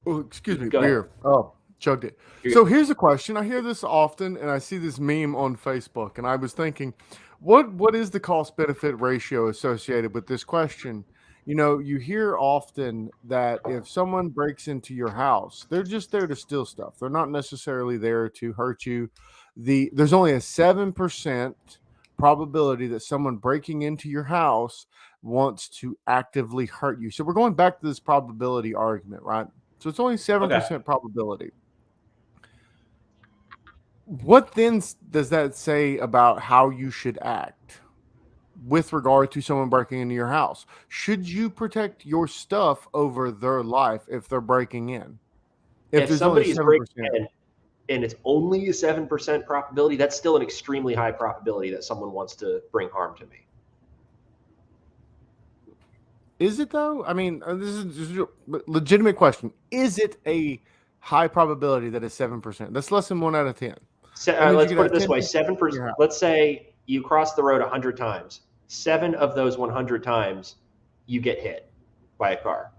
S1: oh, excuse me,
S2: go ahead.
S1: beer. Oh, chugged it. So here's a question. I hear this often, and I see this meme on Facebook, and I was thinking, what is the cost benefit ratio associated with this question? You hear often that if someone breaks into your house, they're just there to steal stuff. They're not necessarily there to hurt you. There's only a 7% probability that someone breaking into your house wants to actively hurt you. So we're going back to this probability argument, right? So it's only
S2: Okay.
S1: 7% probability. What then does that say about how you should act with regard to someone breaking into your house? Should you protect your stuff over their life if they're breaking in? If
S2: If
S1: there's only
S2: somebody is breaking
S1: 7%.
S2: in and it's only a 7% probability, that's still an extremely high probability that someone wants to bring harm to me.
S1: Is it though? I mean, this is a legitimate question. Is it a high probability that it's 7%? That's less than 1 out of 10.
S2: So,
S1: That means you
S2: let's
S1: could
S2: put it
S1: have
S2: this
S1: 10
S2: way:
S1: people in
S2: 7%.
S1: your house.
S2: Let's say you cross the road 100 times. 7 of those 100 times, you get hit by a car.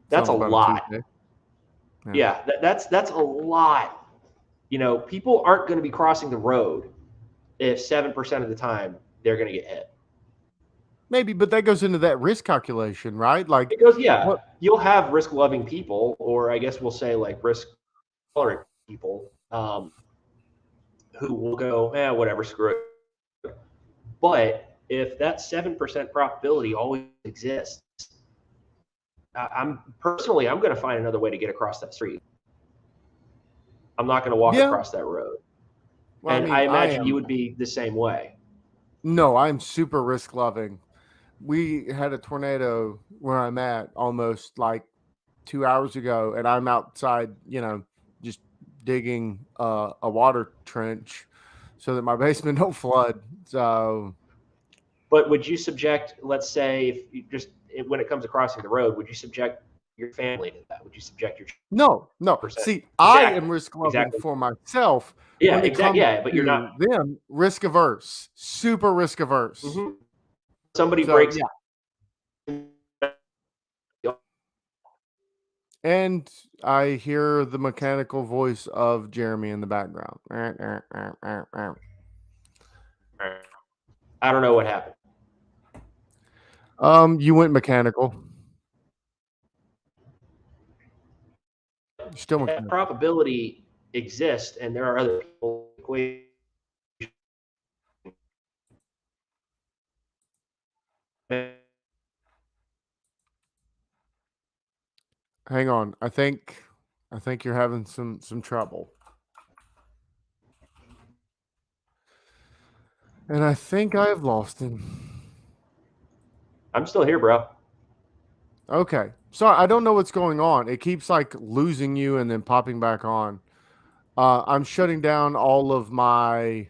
S2: That's
S1: Sounds
S2: a
S1: about a
S2: lot.
S1: Tuesday.
S2: Yeah, that's a lot. People aren't going to be crossing the road if 7% of the time they're going to get hit.
S1: Maybe, but that goes into that risk calculation, right? Like,
S2: Because yeah,
S1: what?
S2: you'll have risk-loving people, or I guess we'll say like risk-tolerant people, who will go, whatever, screw it. But if that 7% probability always exists, I'm going to find another way to get across that street. I'm not going to walk
S1: Yeah.
S2: across that road.
S1: Well, I
S2: And I
S1: mean, I
S2: imagine you
S1: am.
S2: would be the same way.
S1: No, I'm super risk loving. We had a tornado where I'm at almost like 2 hours ago, and I'm outside, just digging a water trench so that my basement don't flood. So
S2: But would you subject, let's say, if you just when it comes to crossing the road, would you subject your family to that? Would you subject your
S1: no, no.
S2: percent?
S1: See, I am
S2: Exactly.
S1: risk loving
S2: Exactly.
S1: for myself.
S2: Yeah,
S1: When it
S2: exactly.
S1: comes
S2: Yeah, but you're not.
S1: to them, risk averse, super risk averse.
S2: Mhm. Somebody
S1: So
S2: breaks.
S1: yeah, and I hear the mechanical voice of Jeremy in the background.
S2: I don't know what happened.
S1: You went mechanical. Still
S2: That
S1: mechanical.
S2: probability exists, and there are other people.
S1: Hang on. I think you're having some trouble. And I think I have lost him.
S2: I'm still here, bro.
S1: Okay. So I don't know what's going on. It keeps like losing you and then popping back on. I'm shutting down all of my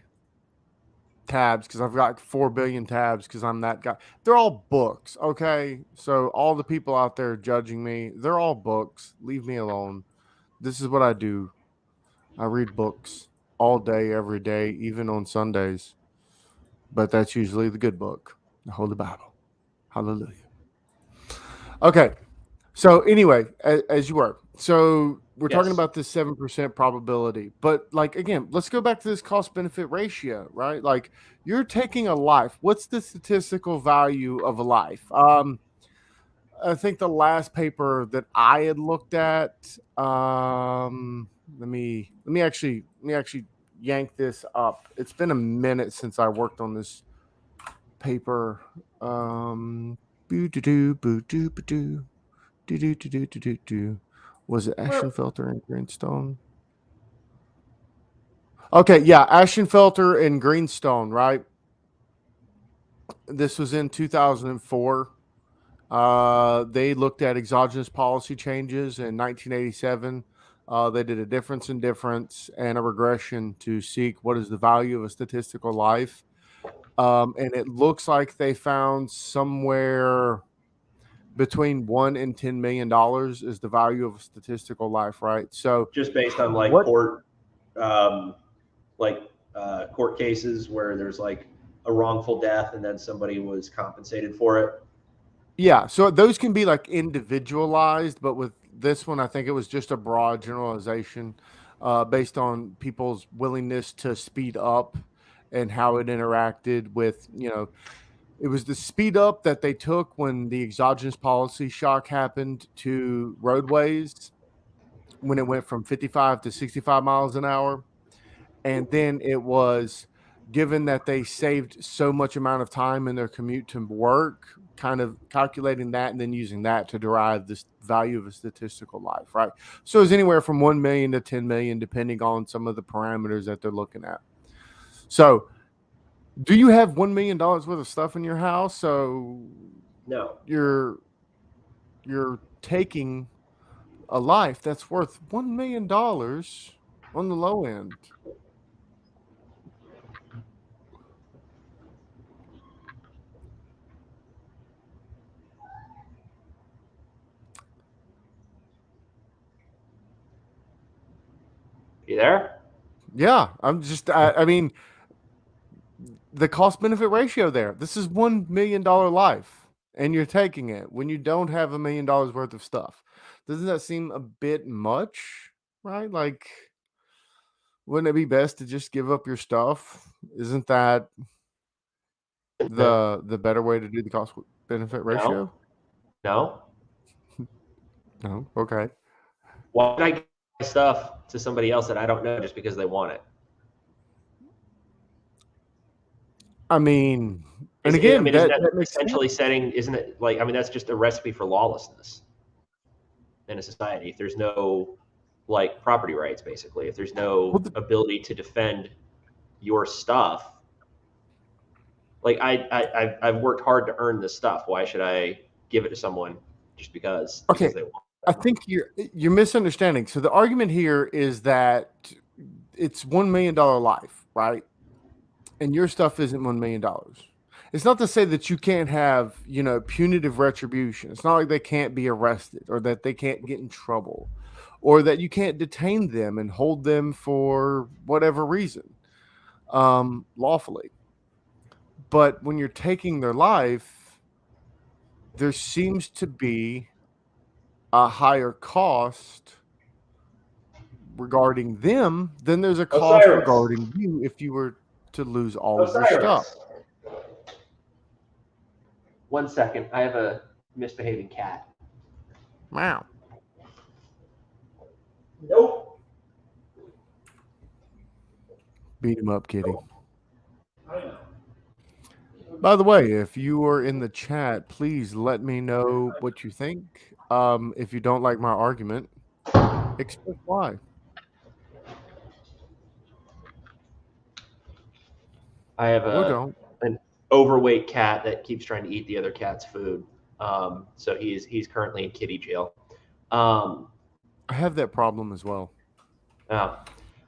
S1: tabs because I've got 4 billion tabs because I'm that guy. They're all books, okay? So all the people out there judging me, they're all books. Leave me alone. This is what I do. I read books all day, every day, even on Sundays. But that's usually the good book, the Holy Bible. Hallelujah. Okay. So anyway, as you were, so we're talking
S2: Yes.
S1: about this 7% probability, but like again, let's go back to this cost benefit ratio, right? Like you're taking a life. What's the statistical value of a life? I think the last paper that I had looked at, let me actually yank this up. It's been a minute since I worked on this paper. Boo doo doo boo doo boo doo. Do do do do do do do. Was it Ashenfelter and Greenstone? Okay, yeah, Ashenfelter and Greenstone, right? This was in 2004. They looked at exogenous policy changes in 1987. They did a difference in difference and a regression to seek what is the value of a statistical life. And it looks like they found somewhere between $1 and $10 million is the value of a statistical life, right? So
S2: Just based on like
S1: what?
S2: um, court cases where there's like a wrongful death and then somebody was compensated for it.
S1: Yeah, so those can be like individualized, but with this one, I think it was just a broad generalization based on people's willingness to speed up and how it interacted with, it was the speed up that they took when the exogenous policy shock happened to roadways, when it went from 55 to 65 miles an hour. And then it was, given that they saved so much amount of time in their commute to work, kind of calculating that and then using that to derive this value of a statistical life, right? So it's anywhere from 1 million to 10 million, depending on some of the parameters that they're looking at. So do you have $1 million worth of stuff in your house? So
S2: No.
S1: you're taking a life that's worth $1 million on the low end.
S2: You there?
S1: Yeah, I mean, the cost benefit ratio there. This is $1 million life, and you're taking it when you don't have $1 million worth of stuff. Doesn't that seem a bit much, right? Like, wouldn't it be best to just give up your stuff? Isn't that
S2: No.
S1: the better way to do the cost benefit
S2: No.
S1: ratio?
S2: No.
S1: No. Okay.
S2: Why would I give my stuff to somebody else that I don't know just because they want it?
S1: I mean, and
S2: I
S1: again,
S2: mean, isn't
S1: that
S2: that
S1: makes
S2: essentially
S1: sense.
S2: setting? Isn't it like? I mean, that's just a recipe for lawlessness in a society. If there's no like property rights, basically, if there's
S1: Well,
S2: no ability to defend your stuff, like I've worked hard to earn this stuff. Why should I give it to someone just because
S1: okay,
S2: they want?
S1: I think you're misunderstanding. So the argument here is that it's $1 million life, right? And your stuff isn't $1 million. It's not to say that you can't have, punitive retribution. It's not like they can't be arrested or that they can't get in trouble or that you can't detain them and hold them for whatever reason, lawfully. But when you're taking their life, there seems to be a higher cost regarding them than there's a cost
S2: Osiris.
S1: regarding you if you were to lose all of your stuff.
S2: Osiris. 1 second. I have a misbehaving cat.
S1: Wow.
S2: Nope.
S1: Beat him up, kitty.
S2: I know.
S1: By the way, if you are in the chat, please let me know what you think. If you don't like my argument, express why.
S2: I have
S1: Or don't.
S2: an overweight cat that keeps trying to eat the other cat's food. So he's currently in kitty jail.
S1: I have that problem as well.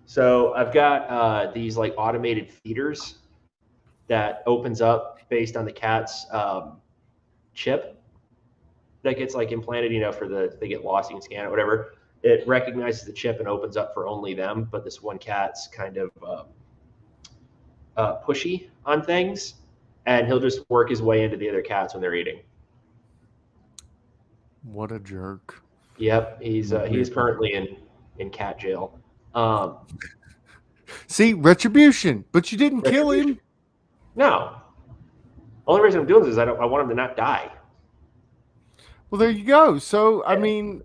S2: So I've got these like automated feeders that opens up based on the cat's chip that gets like implanted, for they get lost, you can scan it, whatever. It recognizes the chip and opens up for only them. But this one cat's kind of pushy on things, and he'll just work his way into the other cats when they're eating.
S1: What a jerk.
S2: Yep, he's currently in cat jail.
S1: See, retribution, but you didn't kill him.
S2: No. Only reason I'm doing this is I want him to not die.
S1: Well, there you go. So, I mean,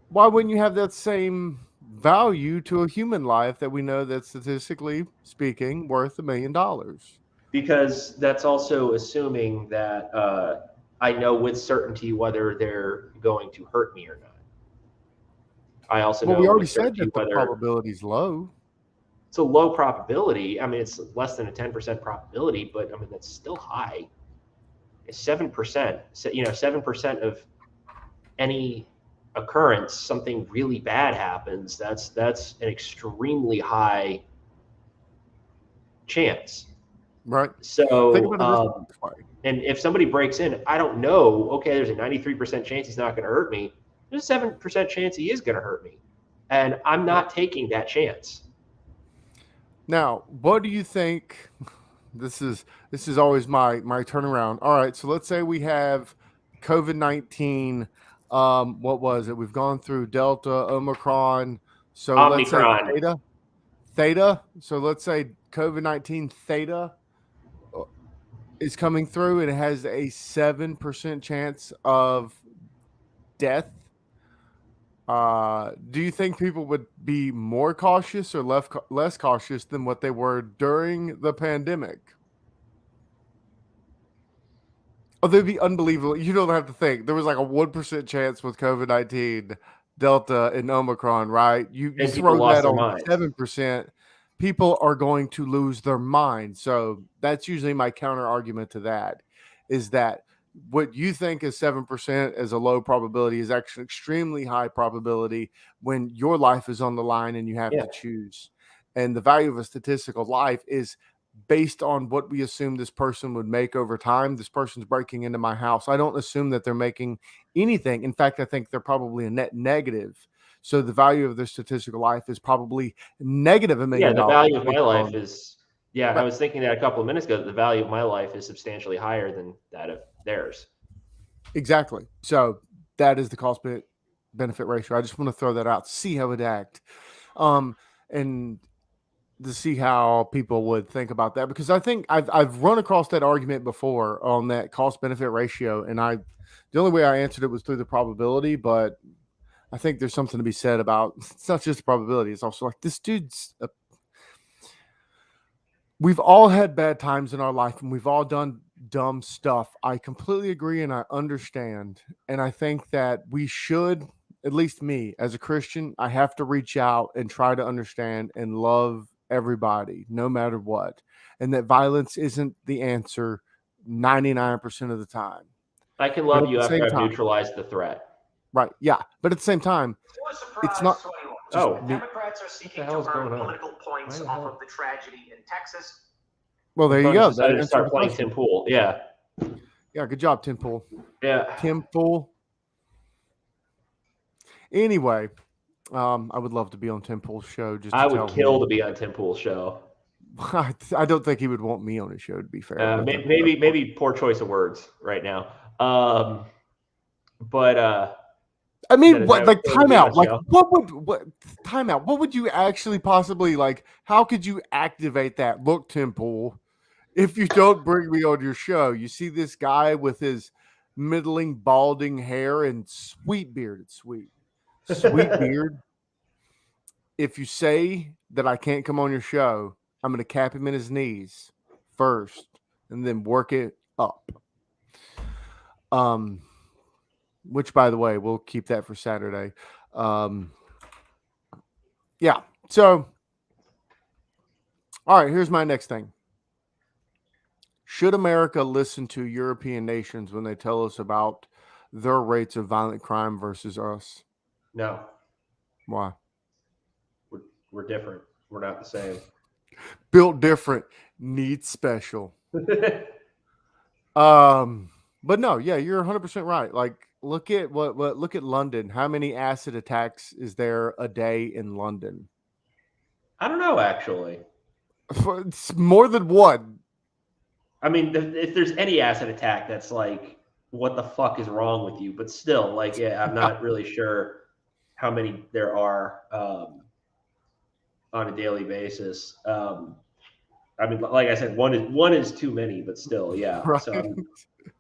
S1: why wouldn't you have that same value to a human life that we know that statistically speaking worth $1 million?
S2: Because that's also assuming that I know with certainty whether they're going to hurt me or not. I also know
S1: we already
S2: with
S1: said
S2: certainty
S1: that the probability is low.
S2: It's a low probability. I mean, it's less than a 10% probability, but I mean that's still high. It's 7%. 7% of any occurrence, something really bad happens. That's an extremely high chance.
S1: Right.
S2: So, and if somebody breaks in, I don't know. Okay, there's a 93% chance he's not going to hurt me. There's a 7% chance he is going to hurt me, and I'm not taking that chance.
S1: Now, what do you think? This is always my turnaround. All right, so let's say we have COVID-19. What was it? We've gone through Delta, Omicron. So
S2: Omicron.
S1: Let's say Theta. So let's say COVID-19 Theta. is coming through, and it has a 7% chance of death. Do you think people would be more cautious or less cautious than what they were during the pandemic? Oh, they'd be unbelievable. You don't have to think. There was like a 1% chance with COVID-19, Delta, and Omicron, right? You
S2: And people
S1: throw
S2: lost
S1: that
S2: their
S1: on
S2: minds.
S1: 7%, people are going to lose their mind. So that's usually my counter argument to that, is that what you think is 7% as a low probability is actually extremely high probability when your life is on the line and you have
S2: Yeah.
S1: to choose. And the value of a statistical life is based on what we assume this person would make over time. This person's breaking into my house. I don't assume that they're making anything. In fact, I think they're probably a net negative. So the value of their statistical life is probably negative $1
S2: Yeah,
S1: million
S2: the value of my
S1: based
S2: life
S1: on
S2: is, yeah, I
S1: right.
S2: was thinking that a couple of minutes ago, that the value of my life is substantially higher than that of theirs.
S1: Exactly. So that is the cost benefit ratio. I just want to throw that out, see how it act. And to see how people would think about that, because I think I've run across that argument before on that cost benefit ratio, and the only way I answered it was through the probability, but I think there's something to be said about it's not just a probability, it's also like this dude's we've all had bad times in our life and we've all done dumb stuff. I completely agree and I understand. And I think that we should, at least me as a Christian, I have to reach out and try to understand and love everybody, no matter what. And that violence isn't the answer 99% of the time.
S2: I can
S1: But
S2: love
S1: at
S2: you
S1: the
S2: after
S1: same
S2: I've
S1: time,
S2: neutralized the threat.
S1: right? Yeah. But at the same time,
S3: For
S1: it's
S3: surprise
S1: not
S3: to anyone,
S1: just
S2: Oh,
S1: me.
S3: Democrats are
S2: what the
S3: seeking
S2: hell
S3: to
S2: is going
S3: earn
S2: on?
S3: political points
S2: Why the
S3: off of
S2: hell?
S3: the tragedy in Texas.
S1: Well,
S2: My
S1: there you
S2: phone just
S1: go. That
S2: decided to
S1: answered
S2: start
S1: the
S2: playing Tim
S1: question.
S2: Pool. Yeah.
S1: Yeah. Good job, Tim Pool.
S2: Yeah.
S1: Tim Pool. Anyway, I would love to be on Tim Pool's show just to
S2: I would
S1: tell
S2: kill to
S1: him.
S2: be on Tim Pool's show.
S1: I don't think he would want me on his show, to be fair. But that's
S2: Maybe poor choice of words right now. But
S1: I mean,
S2: that I
S1: what
S2: would
S1: like
S2: kill to be on
S1: timeout?
S2: the
S1: Like,
S2: show.
S1: what timeout? What would you actually possibly like? How could you activate that? Look, Tim Pool, if you don't bring me on your show, you see this guy with his middling balding hair and sweet beard. It's sweet beard. If you say that I can't come on your show, I'm going to cap him in his knees first and then work it up. Um, which, by the way, we'll keep that for Saturday. Yeah. So, all right, here's my next thing. Should America listen to European nations when they tell us about their rates of violent crime versus us?
S2: No,
S1: Why?
S2: we're different. We're not the same.
S1: Built different, needs special. But no, yeah, you're 100% right. Like, look at look at London. How many acid attacks is there a day in London?
S2: I don't know, actually.
S1: It's more than one.
S2: I mean, if there's any acid attack, that's like, what the fuck is wrong with you? But still, like, yeah, I'm not really sure how many there are on a daily basis. I mean, like I said, one is too many, but still, yeah.
S1: Right.
S2: So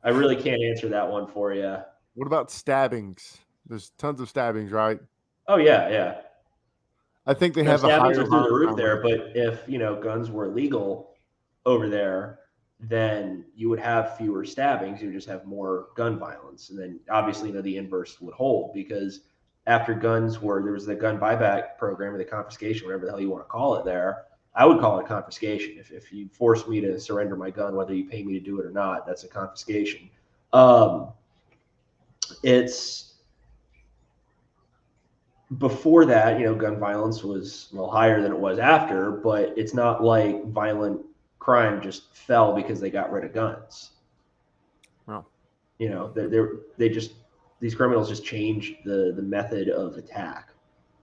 S2: I really can't answer that one for you.
S1: What about stabbings? There's tons of stabbings, right?
S2: Oh yeah, yeah.
S1: I think they
S2: No,
S1: have a
S2: stabbings
S1: higher
S2: are through the
S1: violent
S2: roof
S1: crime
S2: there,
S1: rate.
S2: but if guns were legal over there, then you would have fewer stabbings. You would just have more gun violence, and then obviously, the inverse would hold, because after there was the gun buyback program or the confiscation, whatever the hell you want to call it. There, I would call it confiscation. If you force me to surrender my gun, whether you pay me to do it or not, that's a confiscation. It's Before that, gun violence was higher than it was after, but it's not like violent crime just fell because they got rid of guns.
S1: Oh.
S2: They just these criminals just changed the method of attack,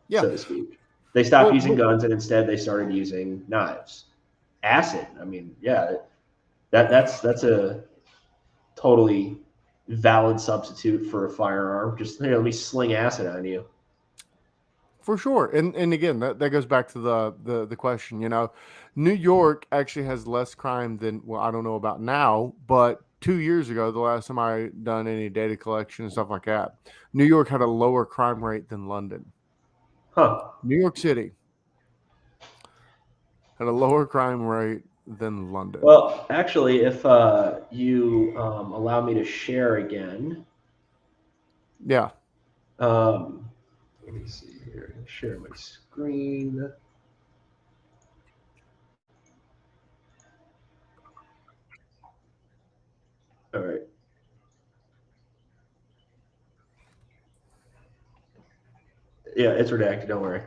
S1: Yeah.
S2: so to speak. They stopped
S1: Well,
S2: using guns and instead they started using knives, acid. I mean, yeah, that's a totally valid substitute for a firearm. Just here, let me sling acid on you.
S1: For sure. And again, that goes back to the question, New York actually has less crime than, well, I don't know about now, but 2 years ago, the last time I done any data collection and stuff like that, New York had a lower crime rate than London.
S2: Huh.
S1: New York City had a lower crime rate than London.
S2: Well, actually, if you allow me to share again,
S1: Yeah.
S2: let me see here. Share my screen. All right. Yeah, it's redacted. Don't worry.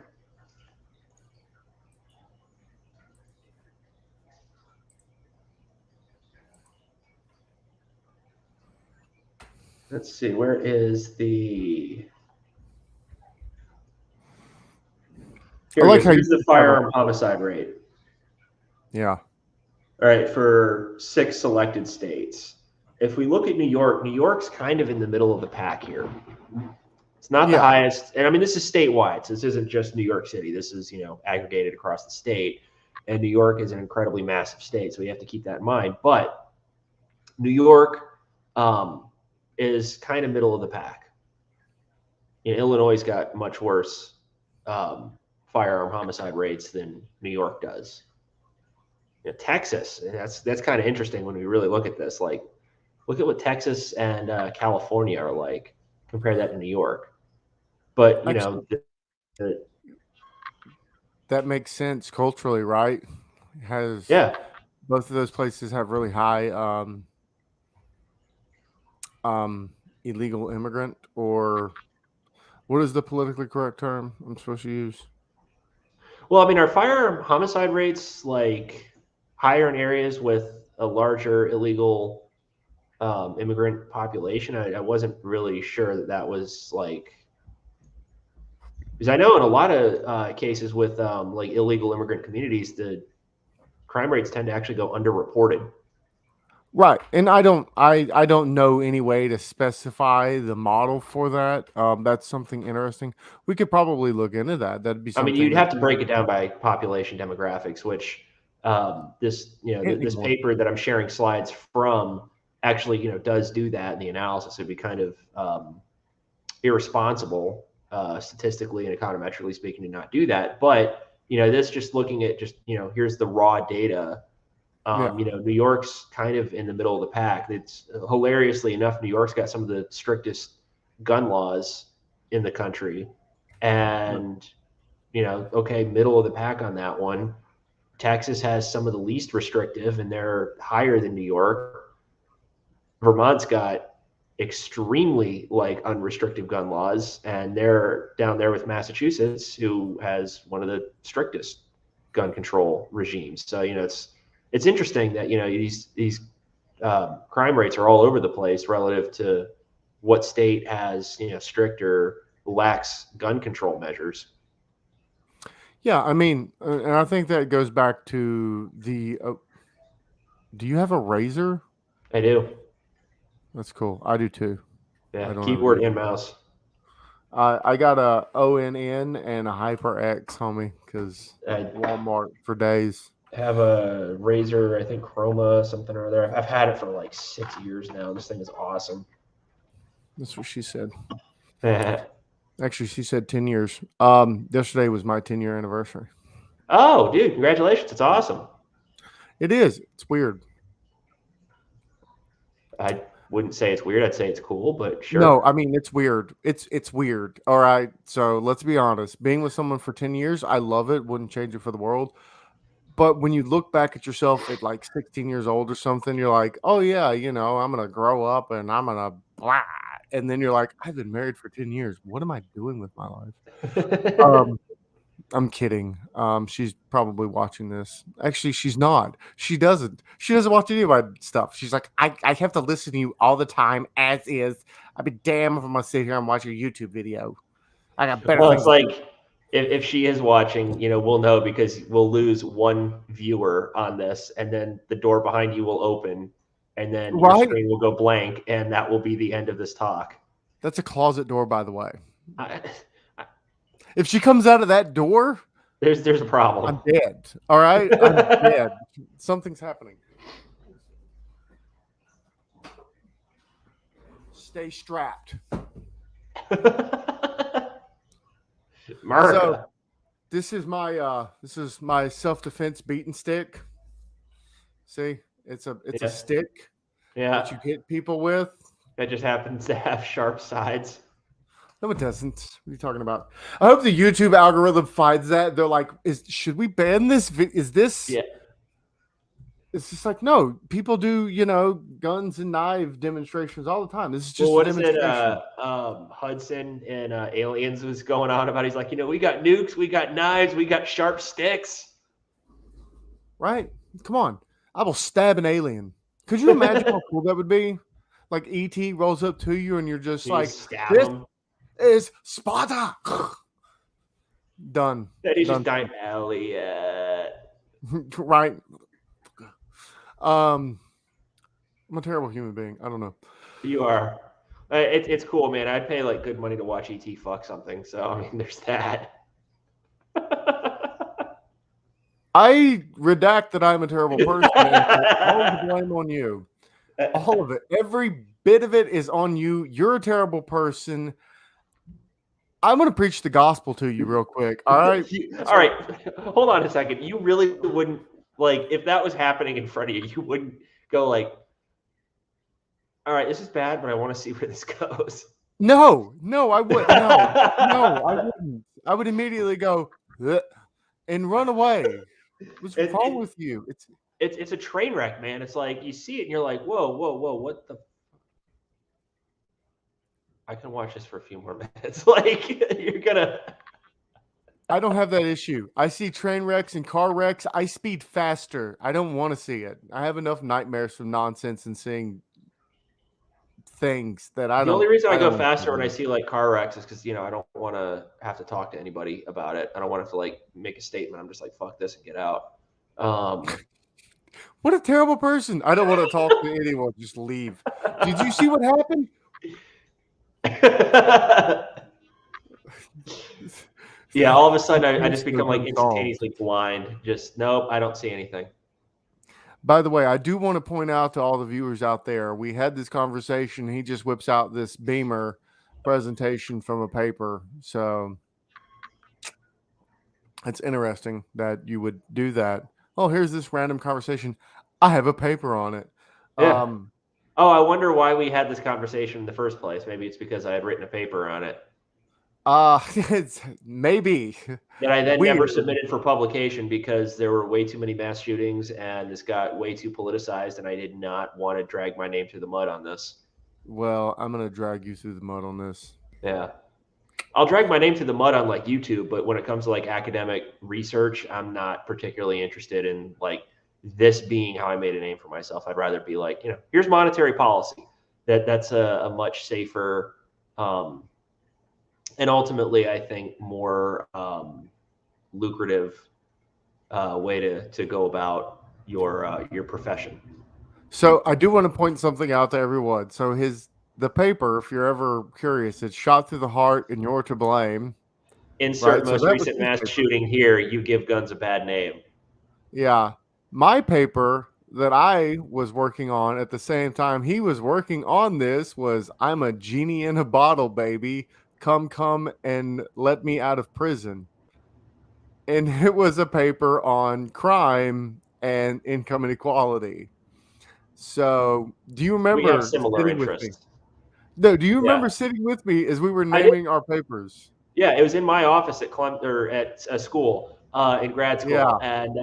S2: Let's see. Where is the?
S1: I
S2: Here we
S1: like
S2: go.
S1: how you
S2: Here's the
S1: have a,
S2: firearm homicide rate.
S1: yeah.
S2: All right, for 6 selected states. If we look at New York, New York's kind of in the middle of the pack here. It's not the
S1: Yeah.
S2: highest, and I mean this is statewide. So this isn't just New York City. This is aggregated across the state, and New York is an incredibly massive state, so we have to keep that in mind. But New York is kind of middle of the pack. Illinois got much worse firearm homicide rates than New York does. Texas, and that's kind of interesting when we really look at this. Like, look at what Texas and California are like. Compare that to New York. But
S1: Actually, that makes sense culturally, right? Has
S2: yeah.
S1: both of those places have really high um, illegal immigrant, or what is the politically correct term I'm supposed to use?
S2: Well, I mean, are firearm homicide rates like higher in areas with a larger illegal immigrant population? I wasn't really sure that was like, because I know in a lot of cases with like illegal immigrant communities, the crime rates tend to actually go underreported.
S1: Right, and I don't know any way to specify the model for that. That's something interesting. We could probably look into that. That'd be
S2: I mean,
S1: something
S2: you'd
S1: that
S2: have to break it down by population demographics, which this
S1: anymore.
S2: paper that I'm sharing slides from actually does do that in the analysis. It'd be kind of irresponsible statistically and econometrically speaking to not do that. But this just looking at just here's the raw data.
S1: Yeah,
S2: New York's kind of in the middle of the pack. It's hilariously enough, New York's got some of the strictest gun laws in the country, and okay, middle of the pack on that one. Texas has some of the least restrictive, and they're higher than New York. Vermont's got extremely like unrestricted gun laws, and they're down there with Massachusetts, who has one of the strictest gun control regimes. So it's interesting that these crime rates are all over the place relative to what state has stricter lax gun control measures.
S1: yeah. I mean, and I think that goes back to the. Do you have a razor?
S2: I do.
S1: That's cool. I do too. I
S2: Yeah,
S1: don't have a
S2: keyboard and
S1: razor.
S2: mouse.
S1: I got a ONN and a HyperX, homie, because
S2: I
S1: Walmart for days.
S2: have a Razer, I think Chroma, something or other. I've had it for like 6 years now. This thing is awesome.
S1: That's what she said.
S2: Oh,
S1: Actually, she said 10 years. Yesterday was my 10-year anniversary.
S2: dude, congratulations. It's awesome.
S1: It is. It's weird.
S2: I wouldn't say it's weird. I'd say it's cool, but
S1: No,
S2: sure.
S1: I mean it's weird. It's weird. All right. So let's be honest. Being with someone for 10 years, I love it. Wouldn't change it for the world. But when you look back at yourself at like 16 years old or something, you're like, oh yeah, I'm gonna grow up and I'm gonna blah. And then you're like, I've been married for 10 years. What am I doing with my life? Um, I'm kidding. She's probably watching this. Actually, she's not. She doesn't. She doesn't watch any of my stuff. She's like, I have to listen to you all the time as is. I'd be damned if I'm gonna sit here and watch a YouTube video. I got better
S2: Well, it's
S1: things to do.
S2: like if she is watching, we'll know because we'll lose one viewer on this, and then the door behind you will open, and then your
S1: Right?
S2: screen will go blank, and that will be the end of this talk.
S1: That's a closet door, by the way.
S2: I,
S1: If she comes out of that door,
S2: There's a problem.
S1: I'm dead. All right, I'm dead. Something's happening. Stay strapped.
S2: America.
S1: So this is my self-defense beating stick. See, it's a
S2: Yeah.
S1: stick that you hit people with.
S2: That just happens to have sharp sides.
S1: No, it doesn't. What are you talking about? I hope the YouTube algorithm finds that. They're like, should we ban this? Is this?
S2: Yeah.
S1: It's just like, no, people do, guns and knife demonstrations all the time. This is just
S2: Well,
S1: a
S2: what is it?
S1: demonstration.
S2: Hudson and Aliens was going on about. He's like, we got nukes, we got knives, we got sharp sticks.
S1: Right? Come on. I will stab an alien. Could you imagine how cool that would be? Like E.T. rolls up to you and you're just like,
S2: stab
S1: this
S2: him.
S1: is Sparta. Done.
S2: Then he's
S1: Done.
S2: just dying. Elliot.
S1: Right. I'm a terrible human being. I don't know.
S2: You are. It's cool, man. I'd pay like good money to watch ET fuck something. So I mean, there's that.
S1: I redact that I'm a terrible person. All of the blame on you. All of it. Every bit of it is on you. You're a terrible person. I'm going to preach the gospel to you real quick. All right.
S2: All right. Hold on a second. You really wouldn't, like, if that was happening in front of you, you wouldn't go like, all right, this is bad, but I want to see where this goes.
S1: No, I wouldn't. No, I wouldn't. I would immediately go and run away. What's wrong with you?
S2: It's a train wreck, man. It's like you see it and you're like, whoa, what the? I can watch this for a few more minutes. Like you're gonna.
S1: I don't have that issue. I see train wrecks and car wrecks. I speed faster. I don't want to see it. I have enough nightmares from nonsense and seeing things that I don't.
S2: The only reason I go faster when I see like car wrecks is because I don't want to have to talk to anybody about it. I don't want to have to like make a statement. I'm just like fuck this and get out.
S1: What a terrible person! I don't want to talk to anyone. Just leave. Did you see what happened?
S2: Yeah, all of a sudden I just become like instantaneously blind. Just nope, I don't see anything.
S1: By the way, I do want to point out to all the viewers out there, we had this conversation. He just whips out this Beamer presentation from a paper. So it's interesting that you would do that. Oh, here's this random conversation. I have a paper on it.
S2: Yeah. Oh, I wonder why we had this conversation in the first place. Maybe it's because I had written a paper on it.
S1: It's maybe
S2: that I then never submitted for publication because there were way too many mass shootings and this got way too politicized, and I did not want to drag my name through the mud on this.
S1: Well, I'm gonna drag you through the mud on this.
S2: Yeah, I'll drag my name through the mud on like YouTube, but when it comes to like academic research, I'm not particularly interested in like this being how I made a name for myself. I'd rather be like, here's monetary policy. That's a much safer. And ultimately, I think more lucrative way to go about your profession.
S1: So I do want to point something out to everyone. So the paper, if you're ever curious, it's shot through the heart and you're to blame.
S2: Insert most recent mass shooting here. You give guns a bad name.
S1: Yeah. My paper that I was working on at the same time he was working on this was I'm a genie in a bottle, baby. Come and let me out of prison. And it was a paper on crime and income inequality. So do you remember
S2: we have similar interests?
S1: No, do you remember sitting with me as we were naming our papers?
S2: Yeah, it was in my office at a school in grad school. And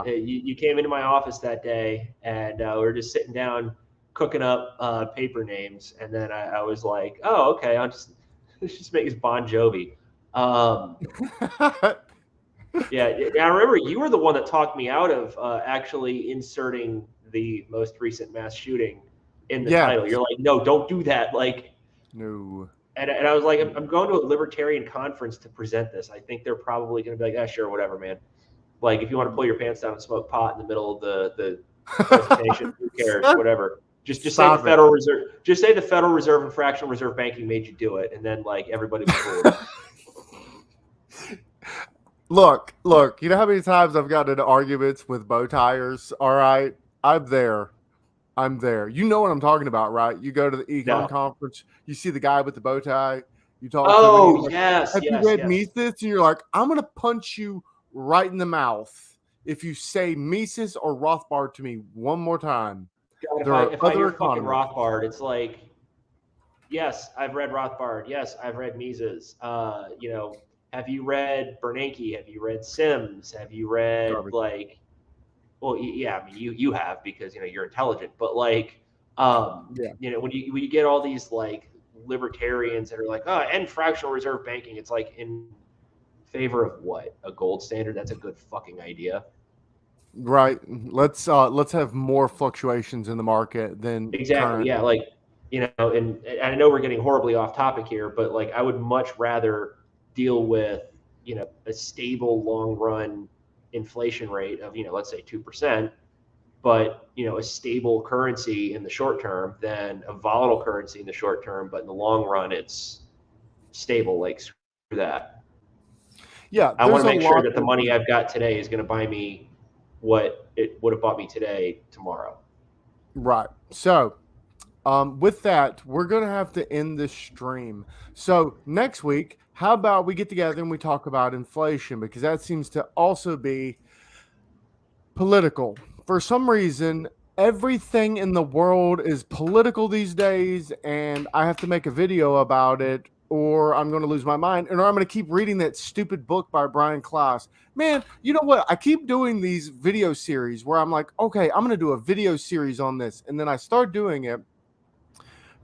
S2: you came into my office that day and we were just sitting down cooking up paper names. And then I was like, oh, okay, let's just make this Bon Jovi. Yeah, I remember you were the one that talked me out of actually inserting the most recent mass shooting in the title. You're like, no, don't do that. Like,
S1: no.
S2: And I was like, I'm going to a libertarian conference to present this. I think they're probably going to be like, sure, whatever, man. Like, if you want to pull your pants down and smoke pot in the middle of the presentation, who cares? Whatever. Just say the Federal Reserve. Just say the Federal Reserve and fractional reserve banking made you do it, and then like everybody was cool.
S1: Look, look. You know how many times I've gotten into arguments with bow tires? All right, I'm there. I'm there. You know what I'm talking about, right? You go to the econ
S2: No.
S1: conference, you see the guy with the bow tie, you talk to him, and he's
S2: Oh
S1: like,
S2: yes,
S1: "Have you
S2: yes,
S1: read
S2: yes.
S1: Mises?" And you're like, "I'm gonna punch you right in the mouth if you say Mises or Rothbard to me one more time."
S2: God,
S1: There are
S2: if I
S1: other
S2: hear fucking
S1: economists,
S2: Rothbard, it's like, yes, I've read Rothbard. Yes, I've read Mises. Have you read Bernanke? Have you read Sims? Have you read
S1: garbage.
S2: like, well, yeah, I mean, you have because you're intelligent, but like,
S1: Yeah,
S2: when you get all these like libertarians that are like, oh, end fractional reserve banking, it's like in favor of what? A gold standard? That's a good fucking idea.
S1: right. Let's have more fluctuations in the market than
S2: Exactly.
S1: current.
S2: Yeah. Like, and I know we're getting horribly off topic here, but like, I would much rather deal with, a stable long run inflation rate of, let's say 2%, but, a stable currency in the short term than a volatile currency in the short term. But in the long run, it's stable. Like, screw that.
S1: Yeah,
S2: I want
S1: there's
S2: to
S1: a
S2: make sure
S1: lot
S2: that the
S1: that
S2: money I've got today is going to buy me what it would have bought me today, tomorrow.
S1: right. So with that, we're going to have to end this stream. So next week, how about we get together and we talk about inflation because that seems to also be political. For some reason, everything in the world is political these days, and I have to make a video about it or I'm going to lose my mind and I'm going to keep reading that stupid book by Brian Klaas. Man, you know what? I keep doing these video series where I'm like, okay, I'm going to do a video series on this. And then I start doing it.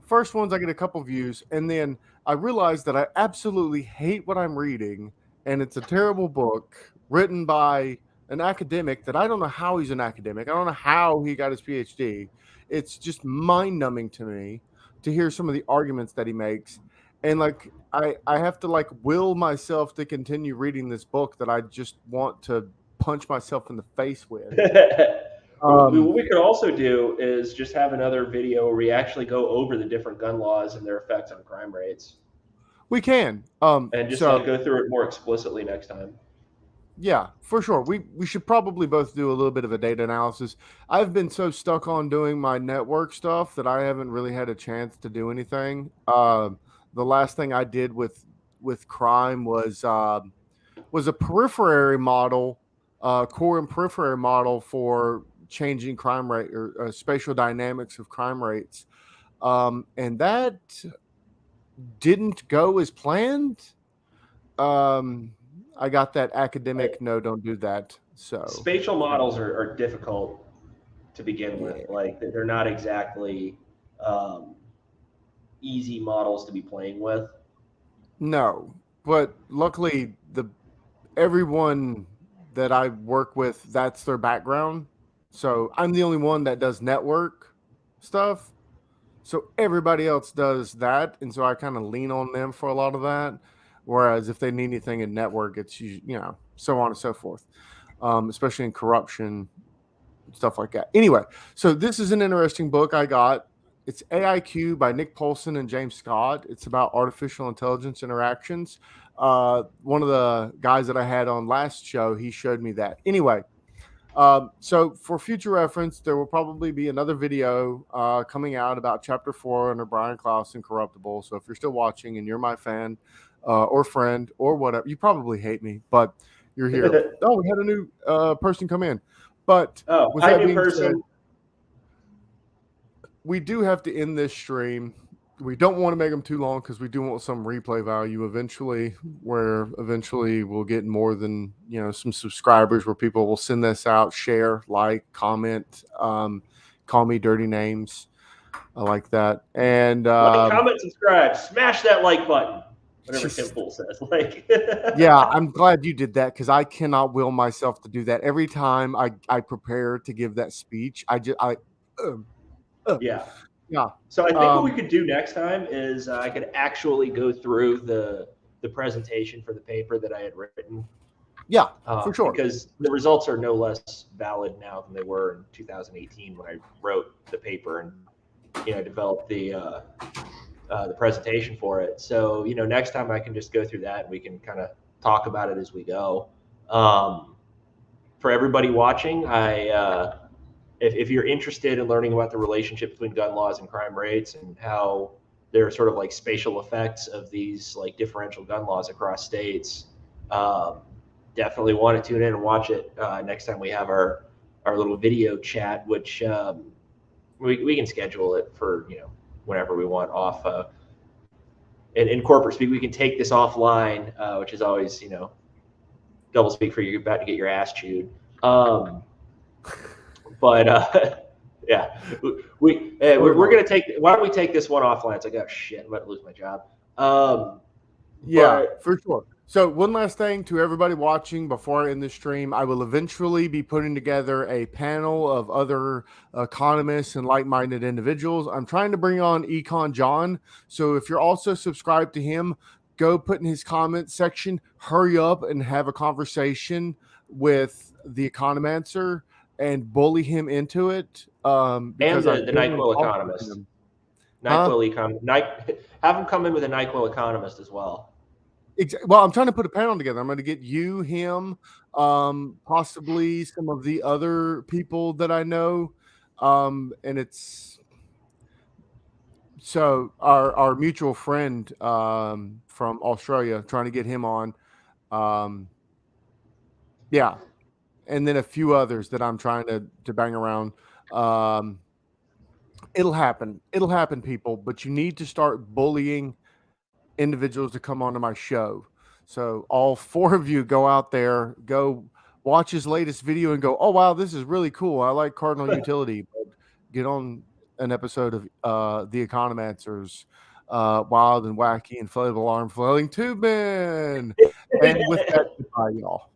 S1: First ones I get a couple views, and then I realize that I absolutely hate what I'm reading, and it's a terrible book written by an academic that I don't know how he's an academic. I don't know how he got his PhD. It's just mind numbing to me to hear some of the arguments that he makes. And like I have to like will myself to continue reading this book that I just want to punch myself in the face with.
S2: What
S1: Um,
S2: we could also do is just have another video where we actually go over the different gun laws and their effects on crime rates,
S1: we can.
S2: and just like
S1: So
S2: go through it more explicitly next time.
S1: yeah, for sure. We should probably both do a little bit of a data analysis. I've been so stuck on doing my network stuff that I haven't really had a chance to do anything. The last thing I did with crime was a periphery model, core and periphery model for changing crime rate or spatial dynamics of crime rates, and that didn't go as planned. Um, I got that academic no, don't do that. So
S2: Spatial models are difficult to begin with.
S1: yeah,
S2: Like they're not exactly um, easy models to be playing with.
S1: no. But luckily, the everyone that I work with, that's their background. So I'm the only one that does network stuff. So everybody else does that, and so I kind of lean on them for a lot of that. Whereas if they need anything in network, it's so on and so forth. Especially in corruption stuff like that. Anyway, so this is an interesting book I got. It's AIQ by Nick Polson and James Scott. It's about artificial intelligence interactions. One of the guys that I had on last show, he showed me that. Anyway, so for future reference, there will probably be another video coming out about Chapter 4 under Brian Klaus and Corruptible. So if you're still watching and you're my fan or friend or whatever, you probably hate me, but you're here. Oh, we had a new person come in. But
S2: Oh,
S1: with
S2: hi,
S1: that
S2: new
S1: being said,
S2: person.
S1: we do have to end this stream. We don't want to make them too long because we do want some replay value eventually, where eventually we'll get more than some subscribers where people will send this out, share, like, comment, call me dirty names. I like that. And
S2: Like, comment, subscribe, smash that like button. Whatever Tim Pool says. Like,
S1: yeah, I'm glad you did that because I cannot will myself to do that. Every time I prepare to give that speech,
S2: yeah.
S1: yeah.
S2: So I think what we could do next time is I could actually go through the presentation for the paper that I had written.
S1: Yeah, for sure.
S2: Because the results are no less valid now than they were in 2018 when I wrote the paper and developed the presentation for it. So next time I can just go through that and we can kind of talk about it as we go. For everybody watching, if you're interested in learning about the relationship between gun laws and crime rates and how there are sort of like spatial effects of these like differential gun laws across states, um, definitely want to tune in and watch it next time we have our little video chat, which we can schedule it for whenever we want off. In corporate speak, we can take this offline, which is always double speak for you about to get your ass chewed. But yeah, we're gonna take. Why don't we take this one offline? It's like, oh shit, I'm about to lose my job.
S1: Yeah,
S2: But
S1: for sure. So one last thing to everybody watching before I end the stream, I will eventually be putting together a panel of other economists and like-minded individuals. I'm trying to bring on Econ John. So if you're also subscribed to him, go put in his comment section, hurry up and have a conversation with the Economancer and bully him into it.
S2: and
S1: Because
S2: the
S1: I've been in
S2: Nyquil
S1: talks with
S2: Economist,
S1: him. Huh?
S2: have him come in with a Nyquil Economist as well.
S1: Well, I'm trying to put a panel together. I'm going to get you, him, possibly some of the other people that I know, and it's so our mutual friend from Australia, trying to get him on, yeah, and then a few others that I'm trying to bang around. It'll happen, people, but you need to start bullying individuals to come onto my show. So all 4 of you go out there, go watch his latest video and go, oh wow, this is really cool. I like cardinal utility. But get on an episode of the Economancers, Wild and Wacky and Floatable Arm Flailing Tube Men. And with that, goodbye, y'all.